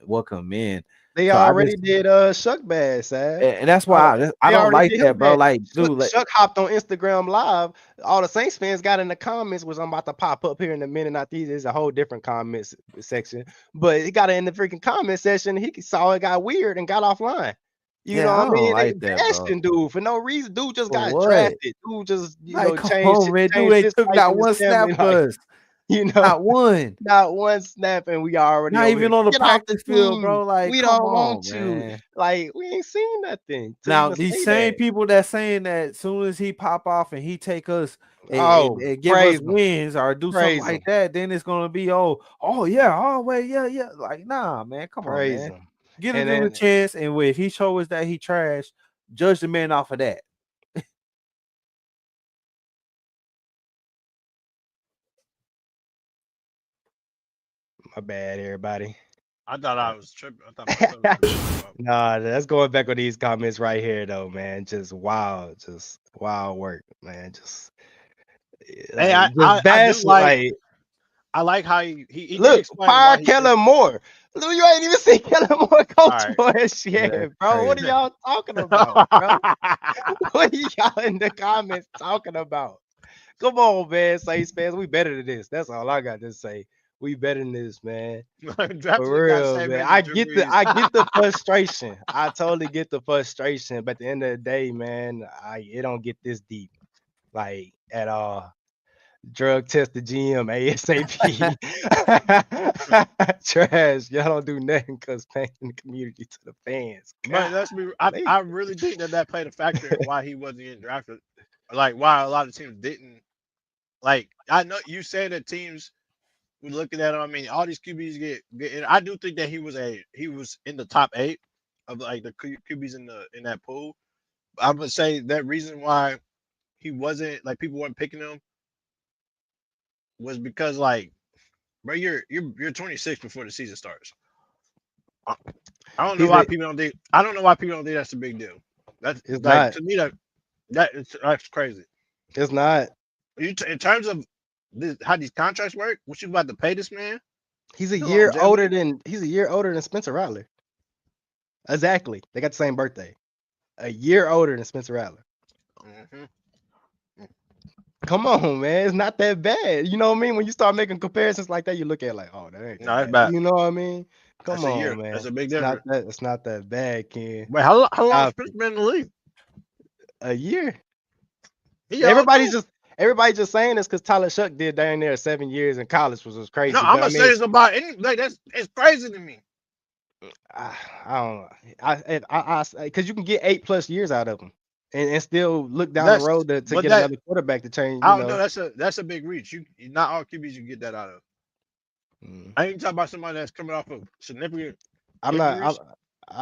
in.
They
so
already did Shuck Bad, Sad.
And that's why I don't like that, bro. Like, dude,
Shuck hopped on Instagram Live. All the Saints fans got in the comments, which I'm about to pop up here in a minute. Not these, there's a whole different comments section, but he got it in the freaking comment section. He saw it got weird and got offline. You know what I mean?
Like
they
bashing
dude for no reason. Dude just got
what?
drafted. Dude just
changed. Man, dude ain't took that one snap for us.
You know,
not one
snap, and we already
not even on the practice field, bro. Like,
we don't want you. Like, we ain't seen nothing.
Now, these same people that saying that as soon as he pop off and he take us and give us wins or do something like that, then it's gonna be yeah, yeah. Like, nah, man, come on, man. Give him a chance, and if he show us that he trash, judge the man off of that.
My bad, everybody.
I thought I was tripping.
Nah, that's going back on these comments right here, though, man. Just wild work, man. Just
hey, I like how he
look, fire Kellen Moore. Look, you ain't even seen Kellen Moore coach for his yet, bro. What are y'all talking about, bro? What are y'all in the comments talking about? Come on, man, Saints fans, we better than this. That's all I got to say. We better than this, man. For real, man. I get the frustration. I totally get the frustration. But at the end of the day, man, it don't get this deep, like, at all. Drug test the GM ASAP. Trash. Y'all don't do nothing because paying the community to the fans.
But let's be. I really think that played a factor in why he wasn't getting drafted. Like why a lot of teams didn't. Like I know you said that teams were looking at him. I mean, all these QBs get in. I do think that he was in the top 8 of like the QBs in that pool. I would say that reason why he wasn't like people weren't picking him was because like, bro, you're 26 before the season starts. I don't know why people don't think. I don't know why people don't think that's a big deal. That's
It's
like
not.
to me that's crazy.
It's not.
In terms of how these contracts work, what you about to pay this man?
He's a year older than Spencer Rattler. Exactly. They got the same birthday. A year older than Spencer Rattler. Come on, man. It's not that bad. You know what I mean? When you start making comparisons like that, you look at it like, oh, that ain't that bad. You know what I mean? Come on, man.
That's a big difference.
It's not that bad, Ken.
Wait, how long has Spencer been in the league?
A year. Everybody's just saying this because Tyler Shuck did down there 7 years in college, which was crazy.
No, I'm gonna say this about any like it's crazy to me.
I don't know. Because you can get 8+ years out of them and still look down the road to get another quarterback to change.
I don't know. That's a big reach. You not all QBs you get that out of. I ain't talking about somebody that's coming off of significant.
I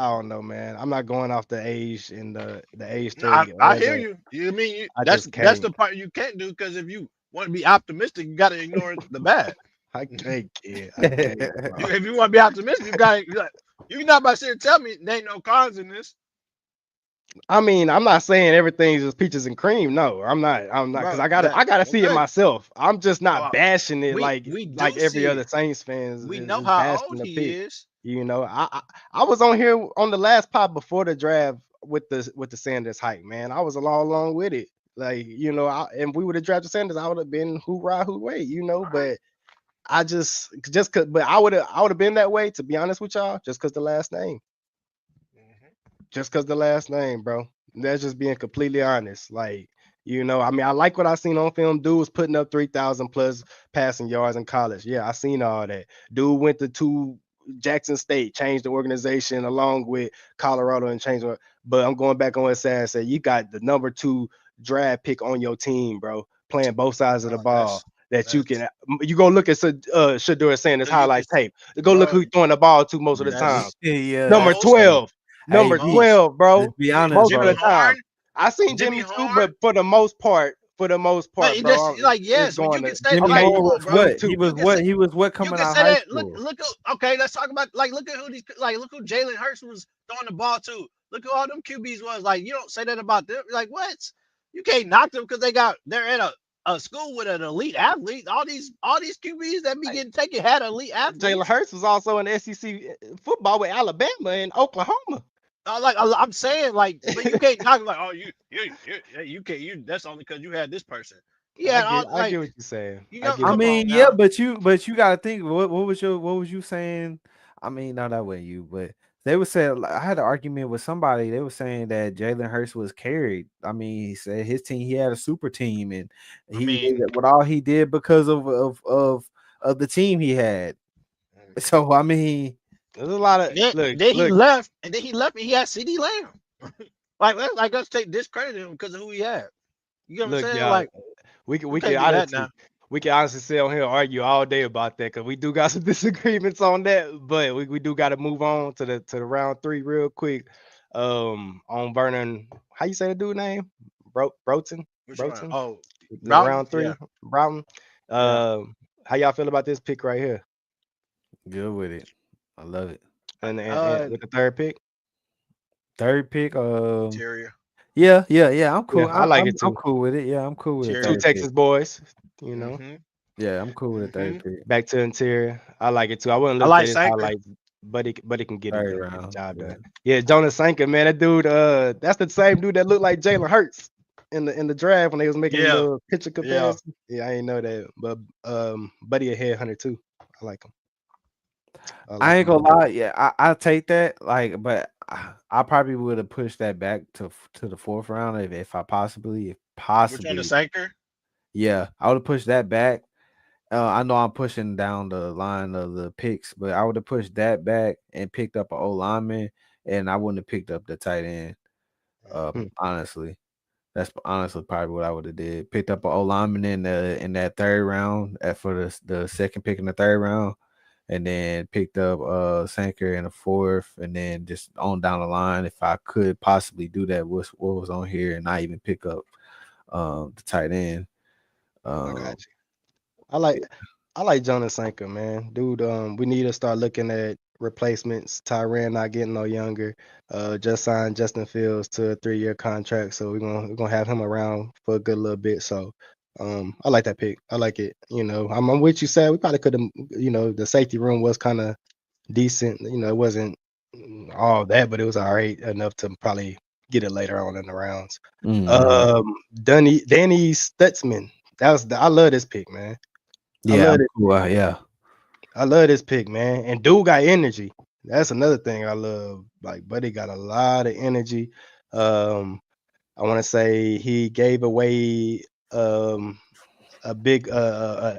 don't know, man. I'm not going off the age and the age thing.
I hear you. You mean that's the part you can't do because if you want to be optimistic, you got to ignore the bad.
I can't.
If you want to be optimistic, you're not about to sit and tell me there ain't no cons in this.
I mean, I'm not saying everything's just peaches and cream. No, I'm not because I gotta see it myself. I'm just not bashing it like every other Saints fans.
We know how old he is.
You know, I was on here on the last pod before the draft with the Sanders hype, man. I was along with it. Like, you know, and we would have drafted Sanders, I would have been hoorah, hooray, you know, but I just cause but I would have been that way, to be honest with y'all, just because the last name. Just because the last name, bro. That's just being completely honest. Like, you know, I mean, I like what I seen on film. Dude was putting up 3,000 plus passing yards in college. Yeah, I seen all that. Dude went to Jackson State, changed the organization along with Colorado and changed it. But I'm going back on what Sad said. You got the number 2 draft pick on your team, bro, playing both sides of the ball. You go look at Shedeur Sanders highlight tape. Go look who he's throwing the ball to most of the time. Number 12. Number 12, bro.
Be honest,
most of the time. I seen Jimmy too, but for the most part,
but
bro.
Yes, you can say
he was what coming out high school.
Look, okay, let's talk about look at who Jalen Hurts was throwing the ball to. Look who all them QBs was. Like, you don't say that about them. Like, what? You can't knock them because they're at a school with an elite athlete. All these QBs that be getting taken had elite athletes.
Jalen Hurts was also in the SEC football with Alabama and Oklahoma.
I'm saying, but you can't talk like, oh, you can't. That's only because you had this person. Yeah,
I get what you're saying.
I mean, yeah, but you gotta think. What was you saying? I mean, not that way, but they would say, I had an argument with somebody. They were saying that Jalen Hurts was carried. I mean, he said his team, he had a super team, and did what all he did because of the team he had. So I mean.
There's a lot of
he left, and he had CeeDee Lamb. Let's take discredit him because of who he had. You know what I'm saying? Like,
we can honestly sit on here and argue all day about that because we do got some disagreements on that, but we do got to move on to the round 3 real quick. On Vernon, how you say the dude name? Broughton.
Oh,
round 3, yeah. Broughton. How y'all feel about this pick right here?
Good with it. I love it.
And with the third pick?
Interior. Yeah. I'm cool.
Yeah, I like it too.
I'm cool with it. Yeah, I'm cool with it.
2 Texas boys, you know.
Yeah, I'm cool with the third pick.
Back to interior. I like it too. I wouldn't look at it. I like, but he can get it. Job done. Yeah, Jonas Sanka, man, that dude. That's the same dude that looked like Jalen Hurts in the draft when they was making a little picture comparison. Yeah, I ain't know that, but Buddy a headhunter too. I like him.
I ain't gonna lie, yeah, I take that, but I probably would have pushed that back to the 4th round if possibly.
Which one, the Sanker?
Yeah, I would have pushed that back. I know I'm pushing down the line of the picks, but I would have pushed that back and picked up an O lineman, and I wouldn't have picked up the tight end.
Hmm.
Honestly, that's honestly probably what I would have did. Picked up an O lineman in that third round for the second pick in the third round, and then picked up Sanker in the fourth, and then just on down the line, if I could possibly do that, what was on here, and not even pick up the tight end.
I got you. I like Jonas Sanker, man. Dude, we need to start looking at replacements. Tyrann not getting no younger. Just signed Justin Fields to a 3-year contract, so we're gonna have him around for a good little bit. So I like that pick. I like it. You know, I'm with you, Sad. We probably could have, you know, the safety room was kind of decent. You know, it wasn't all that, but it was all right enough to probably get it later on in the rounds. Danny Stutzman. I love this pick, man. I
Yeah,
love it.
cool. Yeah.
I love this pick, man. And dude got energy. That's another thing I love. Like, Buddy got a lot of energy. I want to say he gave away a big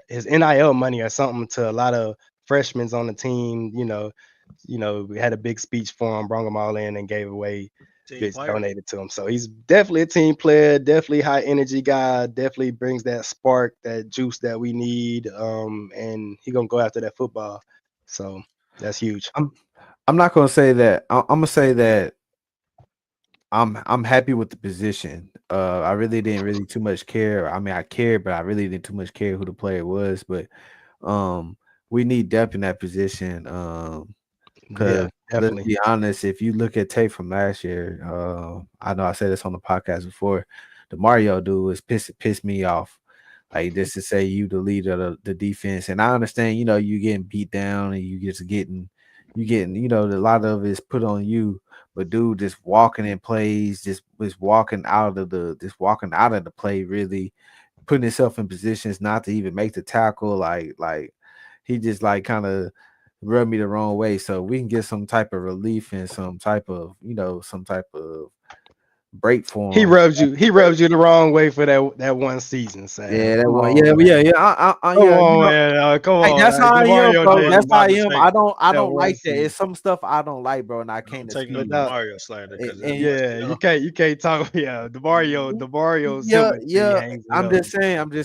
his NIL money or something to a lot of freshmen on the team. We had a big speech for him, brought them all in, and gave away bits donated to him. So he's definitely a team player, definitely high energy guy, definitely brings that spark, that juice that we need. And he gonna go after that football. So that's huge.
I'm not gonna say that. I'm gonna say that I'm happy with the position. I really didn't really too much care. I mean, I cared, but I really didn't too much care who the player was. But we need depth in that position. Because let's be honest, if you look at tape from last year, I know I said this on the podcast before, the Mario dude was pissed me off. Like just to say you the leader of the defense, and I understand, you getting beat down and you getting, a lot of it's put on you. But dude, just walking in plays, just walking out of the play, really putting himself in positions not to even make the tackle. Like he just like kind of rubbed me the wrong way. So we can get some type of relief and some type of break for him.
He rubs you the wrong way for that one season, Sam.
Yeah, that
Come
one.
on,
Yeah,
man.
yeah.
Come on, man. Come
Hey,
on.
that's how I am,
DeMario
bro.
did
That's how I
about to
am.
say
I
that
don't
one
like that.
season.
It's some stuff I don't like, bro, and I can't
take no
excuse.
Mario slander because
Yeah, you can't talk. Yeah, DeMario
Yeah,
symmetry
yeah.
hangs it
I'm
up.
just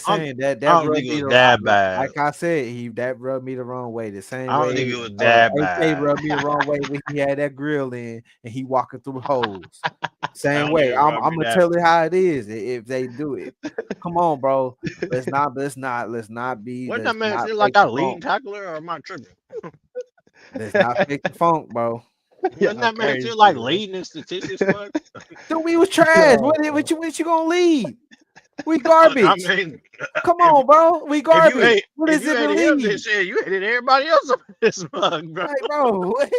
saying that
I don't
rubbed
think it
me
was
the
that bad.
like I said, that rubbed me the wrong way. The same
I don't think
way
it was that
AK
bad.
rubbed me the wrong way when he had that grill in and he walking through holes.
I
Same
don't
way.
think it
I'm
rubbed me
gonna
that
tell it
bad.
how it is if they do it. Come on, bro. Let's not
Wasn't that man feel
fake
like our
the funk.
leading tackler or am I tripping?
Let's not fake the funk, bro.
Wasn't
Y'all
that man
crazy,
feel like
man.
leading in statistics for us?
Dude, we was trash. What you gonna lead? We
I
garbage.
mean,
Come
if
on, bro. We
if you
garbage.
hate
What
if
is
you
it to
hated him, then
lead?
shit, you hated everybody else up in this mug, bro.
Like, bro, what?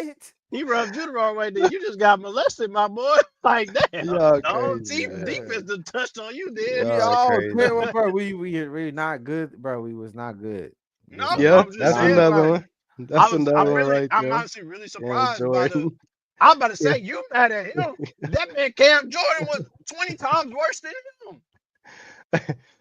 He rubbed you the wrong way, then you just got molested, my boy. Like damn,
Y'all
the whole
crazy,
team
man.
defense done touched on you, did.
We
Y'all
all
crazy.
terrible, bro. We really not good, bro. We was not good.
No,
Yeah,
I'm just
that's
Not
saying,
good.
another
like
one. That's another one right
I'm
there.
honestly really
Cam
surprised by the.
Jordan.
I'm about to
Yeah.
say you mad at him. That man Cam Jordan was 20 times worse than him.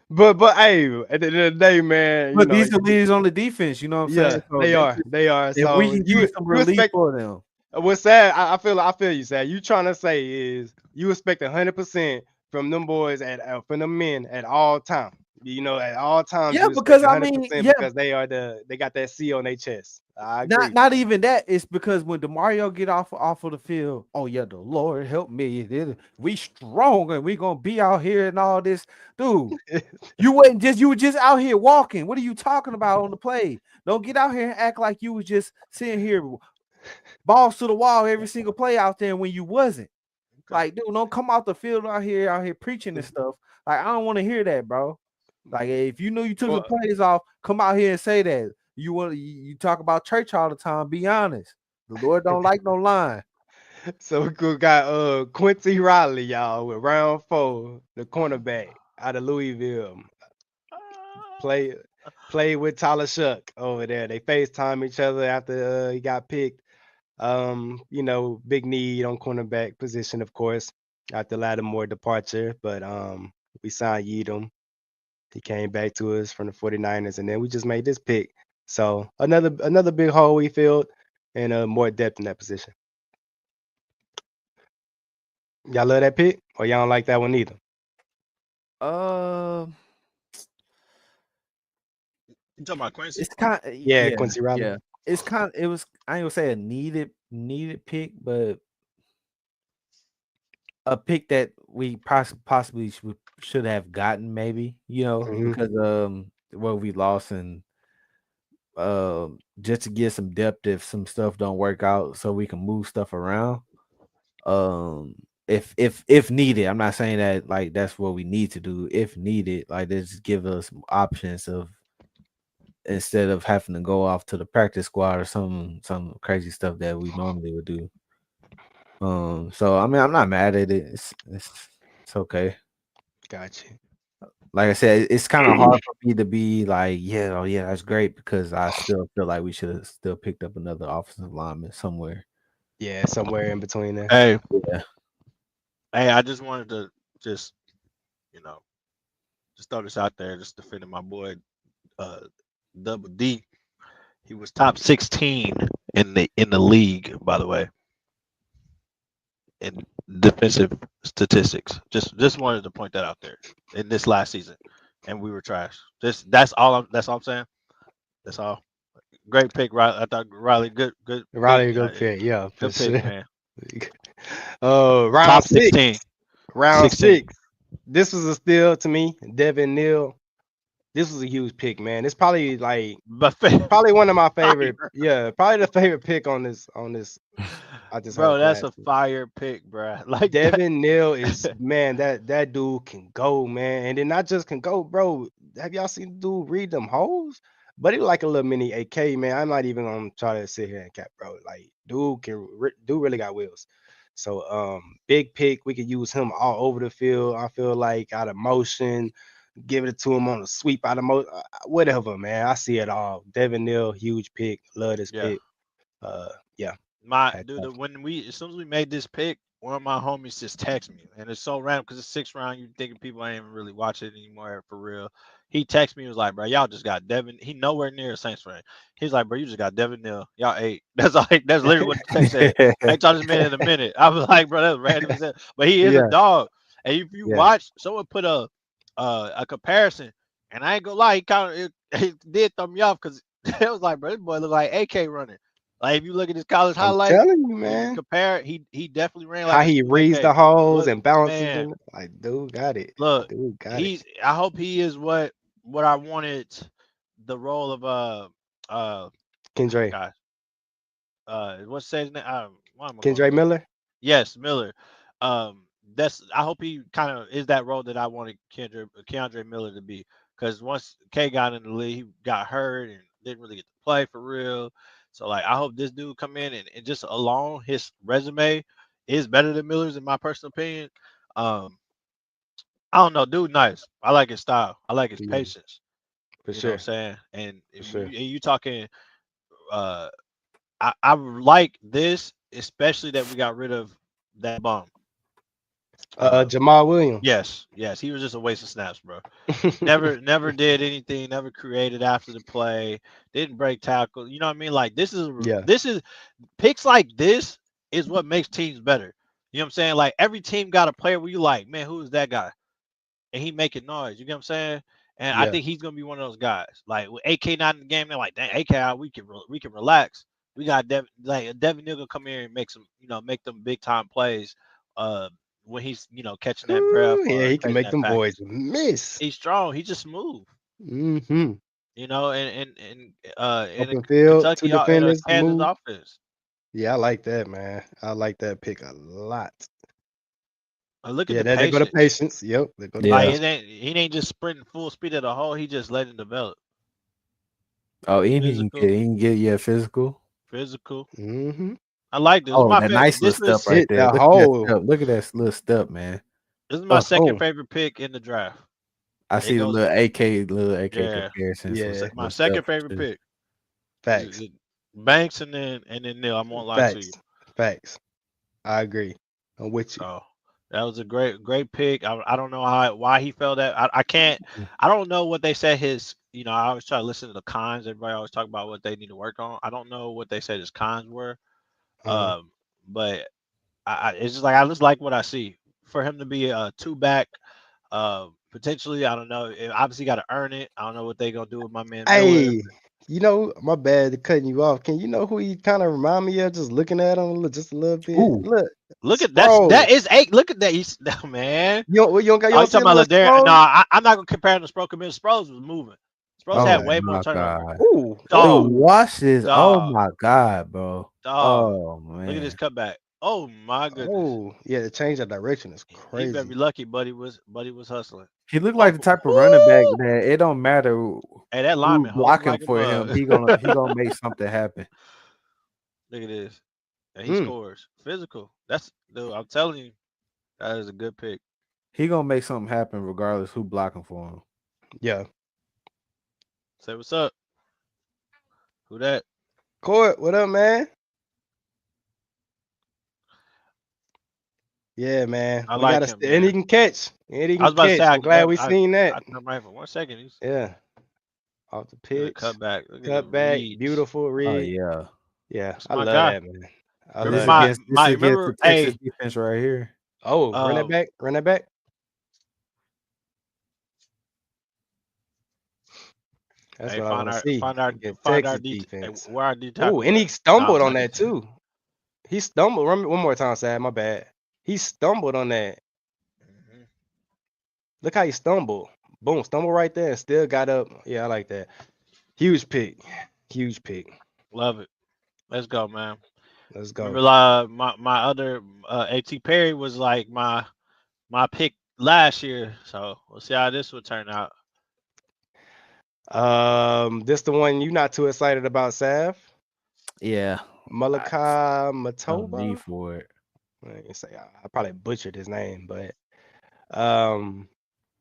But hey, at the end of the day, man,
But these are leaders on the defense, you know what I'm
yeah,
saying? So
they are. They are.
if we
So
can
you
get some
you
relief
expect
for them.
what's sad? I feel you, sad. You trying to say is you expect 100% from them boys from them men at all time. At all times
Yeah,
you expect
because I
100%
mean, yeah,
because they got that C on their chest. I agree.
not even that. It's because when DeMario get off of the field, oh yeah, the Lord help me. We strong and we gonna be out here and all this, dude. You were just out here walking. What are you talking about on the play? Don't get out here and act like you was just sitting here balls to the wall every single play out there when you wasn't. Like, dude, don't come out the field out here preaching and stuff. Like, I don't want to hear that, bro. Like, if you knew you took the plays off, come out here and say that. You talk about church all the time. Be honest. The Lord don't like no line.
So we got Quincy Riley, y'all, with round 4, the cornerback out of Louisville. Play with Tyler Shuck over there. They FaceTime each other after he got picked. Big need on cornerback position, of course, after Lattimore departure. But we signed Yeadham. He came back to us from the 49ers, and then we just made this pick. So another big hole we filled, and more depth in that position. Y'all love that pick, or y'all don't like that one either?
You talking about Quincy?
It's kind
Yeah, Quincy Riley.
Yeah. It's kind it was I ain't gonna say a needed pick, but a pick that we possibly should have gotten, maybe, because what we lost, and just to get some depth if some stuff don't work out, so we can move stuff around. If needed, I'm not saying that like that's what we need to do. If needed, like just give us options of, instead of having to go off to the practice squad or some crazy stuff that we normally would do. So I mean, I'm not mad at it. It's okay.
Gotcha.
Like I said, it's kind of hard for me to be like, yeah, that's great, because I still feel like we should have still picked up another offensive lineman somewhere.
Yeah, somewhere in between there.
Hey,
Yeah.
Hey, I just wanted to just throw this out there, just defending my boy, Double D. He was top 16 in the league, by the way, in defensive statistics. Just wanted to point that out there in this last season, and we were trash. That's all I'm saying. That's all. Great pick, Riley. I thought Riley good.
Riley, good pick. Yeah, for
good pick,
sure.
man.
Round
Top
6.
16.
Round
16.
6. This was a steal to me. Devin Neal. This was a huge pick, man. It's probably like probably one of my favorite. Yeah, probably the favorite pick on this. I just
Bro, that's a fire pick, bro. Like
Devin Neal is, man, that dude can go, man. And then not just can go, bro. Have y'all seen the dude read them holes? But he like a little mini AK, man. I'm not even gonna try to sit here and cap, bro. Like dude really got wheels. So big pick. We could use him all over the field. I feel like out of motion, give it to him on a sweep out of motion, whatever, man. I see it all. Devin Neal, huge pick. Love this pick. Yeah.
My dude, as soon as we made this pick, one of my homies just texted me, and it's so random because it's 6th round. You thinking people ain't even really watch it anymore for real. He texted me, was like, bro, y'all just got Devin. He nowhere near a Saints fan. He's like, bro, you just got Devin Neal. Y'all ate. That's literally what the text said. Ain't y'all just made in a minute. I was like, bro, that's random. But he is a dog. And if you watch, someone put a comparison, and I ain't gonna lie, he did throw me off because it was like, bro, this boy look like AK running. Like if you look at his college highlights,
I'm telling you, man.
Compare, he definitely ran
like how he reads the holes and bounces, and like dude got it.
Look,
dude got
it. I hope he is what I wanted the role of
Kendre.
What's his name?
Kendre Miller.
Yes, Miller. I hope he kind of is that role that I wanted Kendre Miller to be, because once K got in the league, he got hurt and didn't really get to play for real. So like I hope this dude come in and just alone his resume is better than Miller's in my personal opinion. I don't know, dude, nice. I like his style. I like his patience.
For
you
sure.
know what I'm saying? And if you talking I like this, especially that we got rid of that bum.
Jamal Williams.
Yes, he was just a waste of snaps, bro. never did anything, never created after the play, didn't break tackle. You know what I mean? Like this is picks like this is what makes teams better. You know what I'm saying? Like every team got a player where you like, man, who is that guy? And he making noise. You get what I'm saying? And I think he's gonna be one of those guys. Like with AK not in the game, they're like, dang, AK, we can relax. We got Devin Neal gonna come here and make some, make them big time plays. When he's catching that breath.
Yeah, he can make them boys miss.
He's strong. He's just smooth.
Mm-hmm.
And
open field,
Kentucky,
2 defenders,
Kansas offense.
Yeah, I like that, man. I like that pick a lot.
Look at the
patience. They go to patience. Yep. They go to
patience. He ain't just sprinting full speed at the hole. He just letting develop.
Oh, he can get physical.
Mm-hmm.
I like this.
Oh, that nice little step right there. Look at that little step, man.
This is my second favorite pick in the draft.
I see the little AK comparison.
Yeah, my second favorite pick.
Facts.
Banks and then Neal. I won't lie to you.
Facts. I agree. I'm with you.
Oh, That was a great pick. I don't know why he felt that. I can't. I don't know what they said his. I always try to listen to the cons. Everybody always talk about what they need to work on. I don't know what they said his cons were. But it's just like I just like what I see for him to be a 2-back. Potentially, I don't know. Obviously, got to earn it. I don't know what they gonna do with my man Miller.
Hey, my bad to cutting you off. Can you know who he kind of remind me of? Just looking at him just a little bit.
Ooh.
Look
at that is 8. Look at that. He's man.
You don't
talking
see
about Ladarius? No, I'm not gonna compare him to Sproles. Sproles was moving. Sproles had way more turnover.
Ooh,
watch this. Oh my God, bro. Oh man.
Look at this cutback. Oh my goodness.
Oh yeah, the change of direction is crazy.
He better be lucky, buddy was hustling.
He looked like the type of running back that it don't matter.
Hey, that lineman
blocking for him. He gonna make something happen.
Look at this. And he scores. Physical. Dude, I'm telling you, that is a good pick.
He gonna make something happen regardless who blocking for him.
Yeah.
Say what's up. Who that?
Court, what up, man? Yeah, man.
I like him.
And he can catch. And he can
I was about
catch.
to say,
I'm glad we seen that.
I'm right for 1 second.
Yeah. Off the pitch.
Cut back.
Beautiful read.
Oh yeah.
Yeah. I love that, man. I love
that. This is the Texas defense right here.
Oh, run it back. Run it back. That's what I want to see.
Find our defense. Where our defense.
Oh, and he stumbled on that too. He stumbled. One more time, Sad. My bad. He stumbled on that. Look how he stumbled. Boom, stumble right there and still got up. Yeah, I like that. Huge pick. Huge pick.
Love it. Let's go, man.
Let's go.
Remember, my other A.T. Perry was like my pick last year. So we'll see how this will turn out.
This the one you're not too excited about, Sav?
Yeah.
Malachi Matoba.
Need for it.
I probably butchered his name, but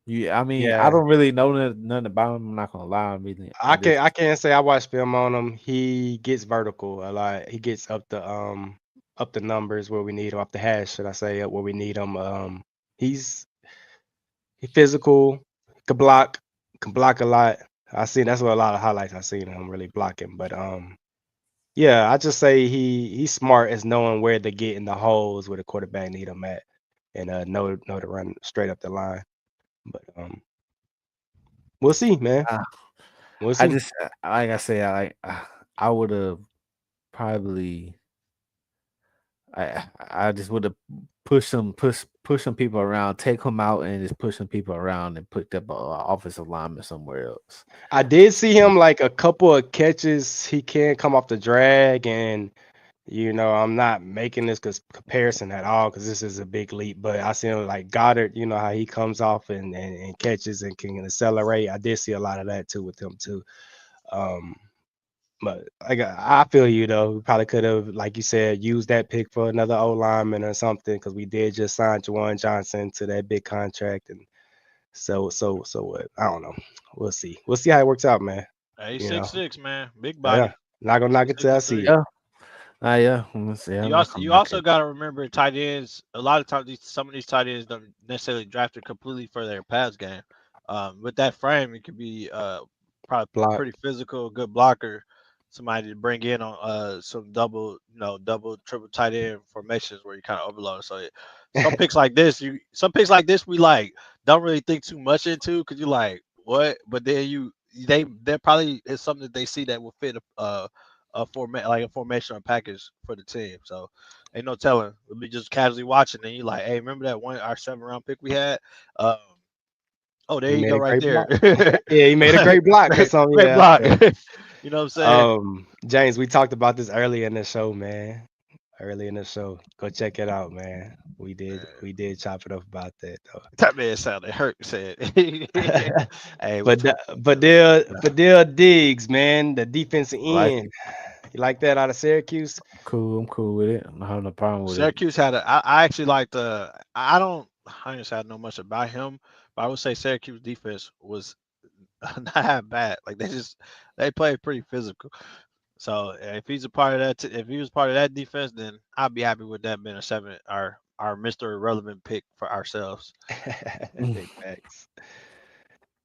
yeah, I mean, I don't really know nothing about him. I'm not gonna lie.
I can't say I watched film on him. He gets vertical a lot. He gets up the numbers where we need him, up the hash, should I say, where we need him. He's physical, can block a lot. That's what a lot of highlights I've seen him really blocking. But yeah, I just say he's smart as knowing where to get in the holes where the quarterback need him at, and know to run straight up the line. But we'll see, man. We'll see.
I just like I say, I would have probably I just would have push some people around, take them out, and just push some people around and put up an offensive lineman somewhere else.
I did see him like a couple of catches. He can come off the drag, and I'm not making this comparison at all because this is a big leap. But I see him like Goddard. You know how he comes off and catches and can accelerate. I did see a lot of that too with him too. But I feel you though. We probably could have, like you said, used that pick for another O lineman or something because we did just sign Juwan Johnson to that big contract, and so what? I don't know. We'll see. We'll see how it works out, man.
He's 6'6", man, big body.
Yeah. Not gonna knock it till I see it.
Yeah.
You also got to remember tight ends. A lot of times, some of these tight ends don't necessarily drafted completely for their pass game. With that frame, it could be probably pretty physical, good blocker. Somebody to bring in on some double, triple tight end formations where you kind of overload. So some picks like this, we like don't really think too much into because you're like what, but then they're probably is something that they see that will fit a formation or package for the team. So ain't no telling. We'll be just casually watching and you like, hey, remember that our 7th-round pick we had? Oh, there you go, right there.
Yeah, he made a great block or something.
Great block. You know what I'm saying?
James, we talked about this earlier in the show, man. Go check it out, man. We did chop it up about that though.
That man sounded hurt. Said,
hey, Fadil Diggs, man, the defensive end. You like that out of Syracuse?
Cool, I'm cool with it. I'm not having a problem with
Syracuse
it.
I actually like I don't say I know much about him, but I would say Syracuse defense was not that bad. Like they play pretty physical. So if he's a part of that, if he was part of that defense, then I'd be happy with that being a 7 or Mr. Irrelevant pick for ourselves.
Big facts.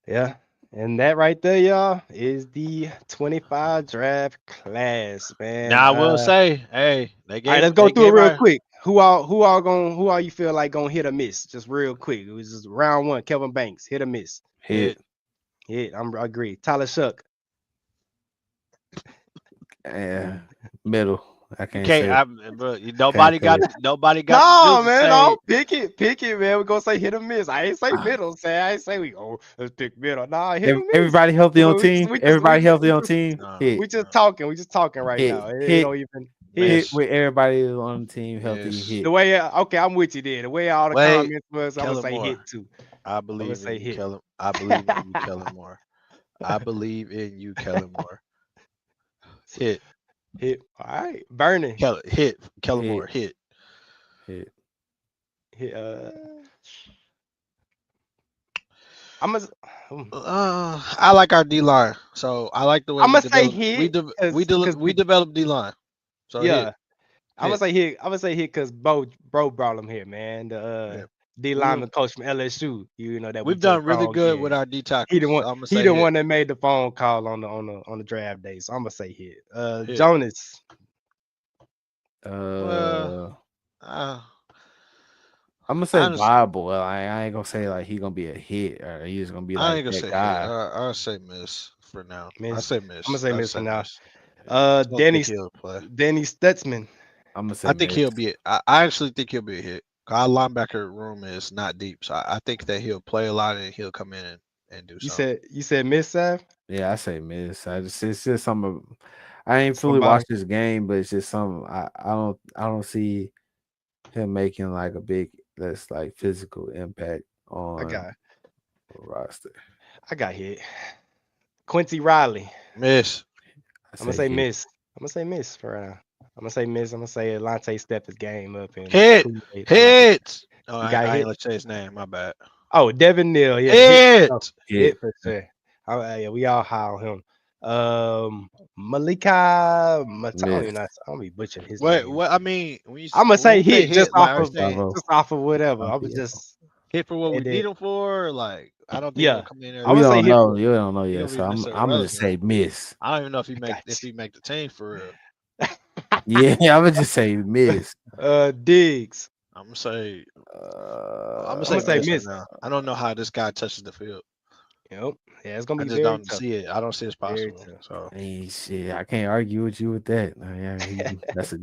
Yeah. And that right there, y'all, is the 25 draft class, man.
Now I will say, hey,
all right, let's go through it real quick. Who all you feel like gonna hit or miss? Just real quick. It was just round one. Kelvin Banks, hit or miss.
Hit.
I agree. Tyler Shuck.
Yeah. Middle. I can't
Okay,
say.
bro, nobody got
No,
the
man, no,
say,
pick it, man. We're gonna say hit or miss. I ain't say middle. I ain't say we go let's pick middle. Nah, hit or miss.
Everybody healthy on team. Everybody healthy on team.
Hit. We just talking. We just talking right now. It don't even
hit with everybody on the team healthy. Hit.
The way okay, I'm with you there. The way all the comments was, I'm gonna say hit too.
I believe in you, Kellen. I believe in you, Kellen Moore. I believe in you, Kellen Moore. Hit.
All right, burning.
Hit. Kellen Moore. Hit. I like our D line, so I like the way
I'm gonna say hit.
We developed D line. So
yeah, I'm gonna say hit. I'm gonna say hit because bro brought him here, man. The D lineman coach from LSU. You know that
we've done really good with our D tackles.
He the one that made the phone call on the draft day. So I'm gonna say hit. Jonas.
I'm gonna say viable. I ain't gonna say like he gonna be a hit or he's gonna be like
I ain't gonna
that
say
guy.
I'll say miss for now. I say miss.
I'm gonna say miss for now. Danny Stutzman.
I'm gonna say
I think he'll be. I actually think he'll be a hit. Our linebacker room is not deep, so I think that he'll play a lot and he'll come in and do something.
You said miss, Sav?
Yeah, I say miss. It's just some. I ain't fully watched this game, but it's just some. I don't see him making like a big like physical impact on the roster.
I got hit. Quincy Riley.
Miss.
I'm gonna say miss. I'm gonna say miss for now. I'm gonna say miss. I'm gonna say Alante stepped his game up and
hit. Oh, I ain't let's say his name. My bad.
Oh, Devin Neal. Yeah, hit for sure. Yeah, we all high on him. Malika Matoni. I'm gonna be butchering his name.
What I mean,
I'm gonna say hit just off of whatever. I was just
hit for what we need him for. Like I don't think he'll come in there.
We don't know. You don't know yet, so I'm gonna say miss.
I don't even know if he make the team for real.
Yeah, I would just say miss.
Diggs.
I'm gonna say miss. Now. I don't know how this guy touches the field.
Yep. Yeah, it's gonna be.
I just don't see it. I don't see it's possible. So
shit, I can't argue with you with that. That's a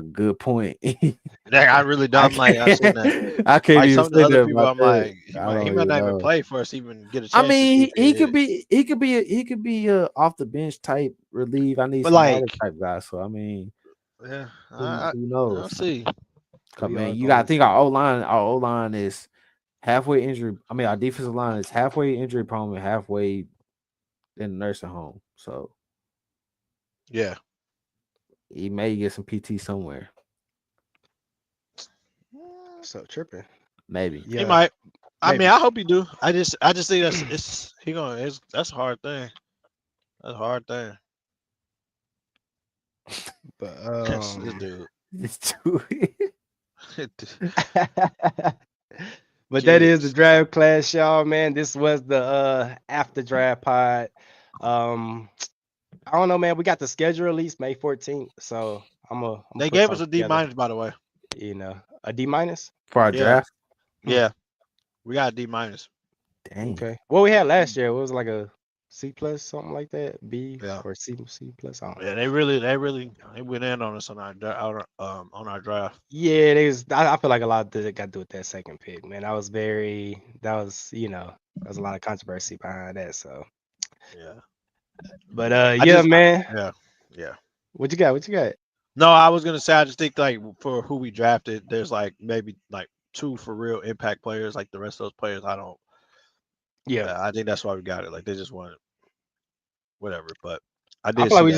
good point.
I really don't I seen that.
I can't even
some of the other people. I'm like, he might not even play for us, even get a chance.
I mean, he could be a off the bench type relief. I need some other type guy. So I mean,
yeah,
who knows?
I'll see.
Man, you gotta think our O line is halfway injury. I mean, our defensive line is halfway injury prone and halfway in the nursing home. So
yeah.
He may get some PT somewhere.
So tripping.
Maybe.
Yeah. He might. I mean, I hope he do. I just think that's a hard thing. That's a hard thing.
But
this dude.
It's too
But that is the draft class, y'all, man. This was the after draft pod. I don't know, man. We got the schedule released May 14th, so
they gave us a D-, by the way.
You know, a D-
for our draft.
Yeah, we got a D-.
Dang.
Okay. What we had last year, it was like a C+, something like that. B or C+.
Yeah, they went in on us on our draft.
Yeah, I feel like a lot of that got to do with that second pick, man. That was there was a lot of controversy behind that. So
yeah.
But man.
Yeah.
What you got?
No, I was gonna say I just think like for who we drafted, there's like maybe like 2 for real impact players. Like the rest of those players, I don't. Yeah, I think that's why we got it. Like they just wanted whatever. But I feel like
we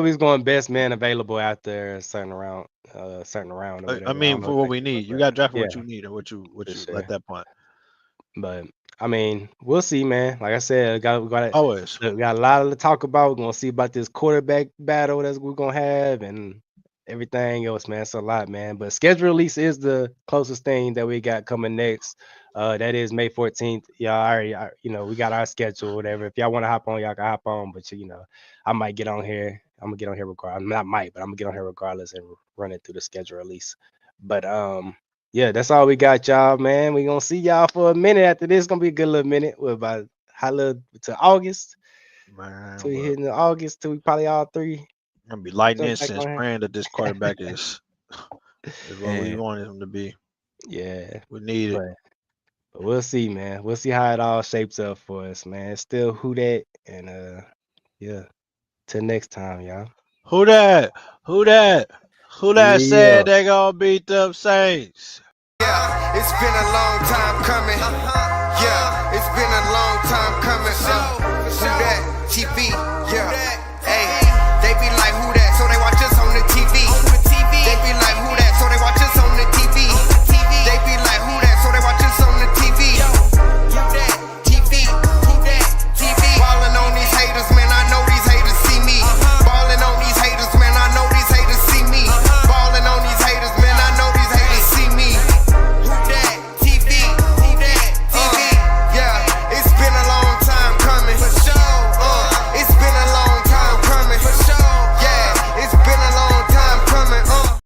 was going best man available out there a certain round.
I mean, for what we need, you got drafted what you need and what you at that point.
But I mean, we'll see, man. Like I said, we got
always
we got a lot to talk about. We're gonna see about this quarterback battle that we're gonna have, and everything else, man. It's a lot, man. But schedule release is the closest thing that we got coming next. That is May 14th. Y'all already, we got our schedule, whatever. If y'all want to hop on, y'all can hop on. But I might get on here. I'm gonna get on here regardless. Not might, but I'm gonna get on here regardless and run it through the schedule release. But yeah, that's all we got, y'all, man. We gonna see y'all for a minute after this. It's gonna be a good little minute. We're about to August.
Man,
Till we hitting August, till we probably all three.
I'm gonna be lighting incense, praying that this quarterback is what we wanted him to be.
Yeah,
we need it.
But we'll see, man. We'll see how it all shapes up for us, man. It's still who that, and yeah. Till next time, y'all.
Who that said they gonna beat them Saints?
Yeah, it's been a long time coming. Yeah, it's been a long time coming. Who that? TV.